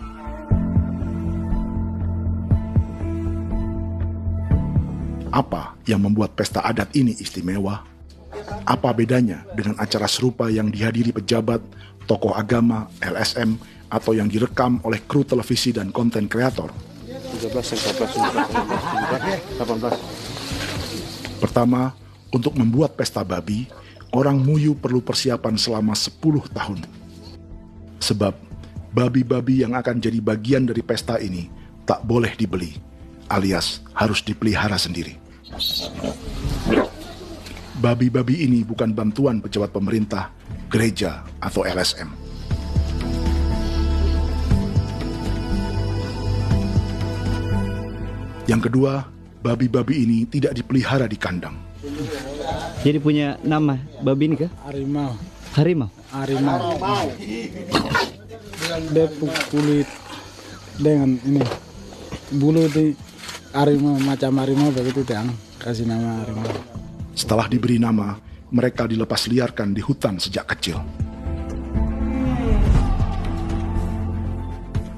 Apa yang membuat pesta adat ini istimewa? Apa bedanya dengan acara serupa yang dihadiri pejabat, tokoh agama, LSM, atau yang direkam oleh kru televisi dan konten kreator? 18. Pertama, untuk membuat pesta babi, orang Muyu perlu persiapan selama 10 tahun. Sebab, babi-babi yang akan jadi bagian dari pesta ini tak boleh dibeli, alias harus dipelihara sendiri. Babi-babi ini bukan bantuan pejabat pemerintah, gereja, atau LSM. Yang kedua, babi-babi ini tidak dipelihara di kandang. Jadi punya nama babi ini kah? Harimau. Harimau? Harimau. Dia kulit dengan ini bulu di harimau, macam harimau begitu yang kasih nama harimau. Setelah diberi nama, mereka dilepas liarkan di hutan sejak kecil.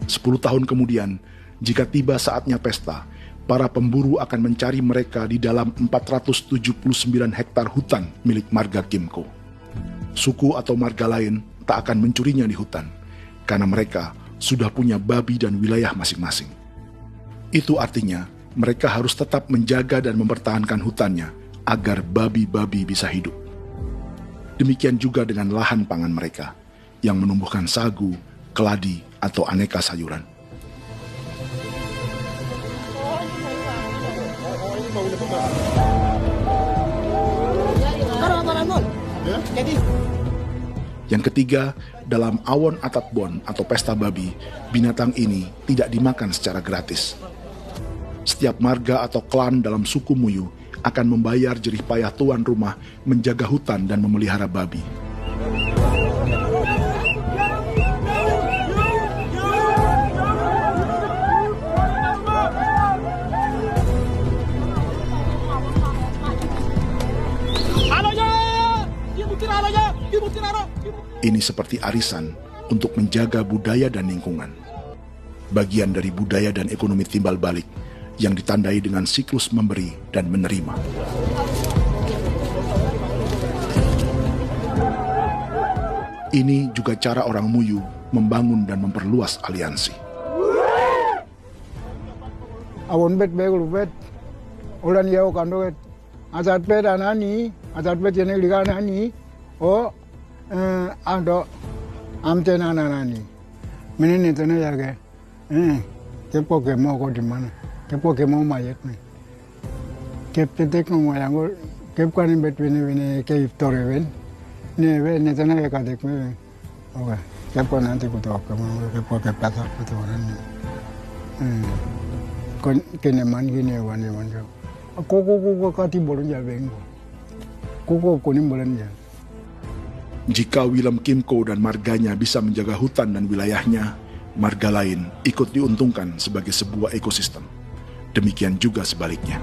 10 tahun kemudian, jika tiba saatnya pesta, para pemburu akan mencari mereka di dalam 479 hektar hutan milik marga Kimco. Suku atau marga lain tak akan mencurinya di hutan, karena mereka sudah punya babi dan wilayah masing-masing. Itu artinya, mereka harus tetap menjaga dan mempertahankan hutannya, agar babi-babi bisa hidup. Demikian juga dengan lahan pangan mereka, yang menumbuhkan sagu, keladi, atau aneka sayuran. Yang ketiga, dalam Awon Atatbon atau pesta babi, binatang ini tidak dimakan secara gratis. Setiap marga atau klan dalam suku Muyu akan membayar jerih payah tuan rumah menjaga hutan dan memelihara babi. Ini seperti arisan untuk menjaga budaya dan lingkungan. Bagian dari budaya dan ekonomi timbal balik yang ditandai dengan siklus memberi dan menerima. Ini juga cara orang Muyu membangun dan memperluas aliansi. Awon bet begul bet, ulan yau kando bet, asat bet anani, asat bet jenek liga anani, ado amten anani, menini tene ya ke, kepo ke mau kau di mana? Kepo ke mau mayat nih. Kep tetek mau yang gue, kep kan bet wini ke iftore wen, nih wen netana ya kadek wen. Oke, kepo nanti ku tahu kamu kepo ke pasar itu orang. Kon kene man gini wan. Koko kati bolon ya beng. Koko kuning bolon ya. Jika Willem Kimco dan marganya bisa menjaga hutan dan wilayahnya, marga lain ikut diuntungkan sebagai sebuah ekosistem. Demikian juga sebaliknya.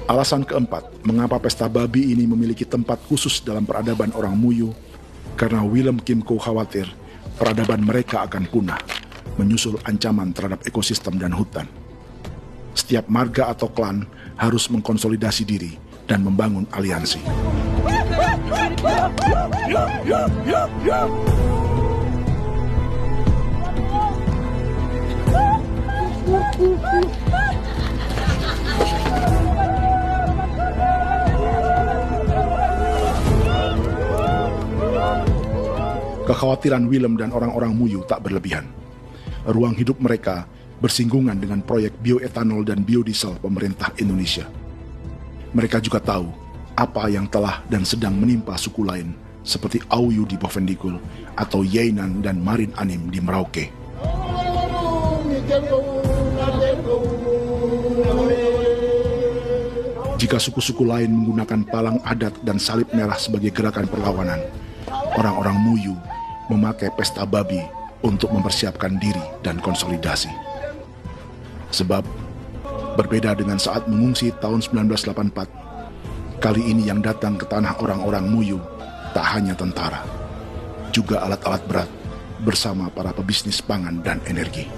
Alasan keempat, mengapa pesta babi ini memiliki tempat khusus dalam peradaban orang Muyu, karena Willem Kimco khawatir peradaban mereka akan punah, menyusul ancaman terhadap ekosistem dan hutan. Setiap marga atau klan harus mengkonsolidasi diri dan membangun aliansi. Kekhawatiran Willem dan orang-orang Muyu tak berlebihan. Ruang hidup mereka bersinggungan dengan proyek bioetanol dan biodiesel pemerintah Indonesia. Mereka juga tahu apa yang telah dan sedang menimpa suku lain seperti Auyu di Bovendikul atau Yainan dan Marin Anim di Merauke. Jika suku-suku lain menggunakan palang adat dan salib merah sebagai gerakan perlawanan, orang-orang Muyu memakai pesta babi untuk mempersiapkan diri dan konsolidasi. Sebab, berbeda dengan saat mengungsi tahun 1984, kali ini yang datang ke tanah orang-orang Muyu tak hanya tentara, juga alat-alat berat bersama para pebisnis pangan dan energi.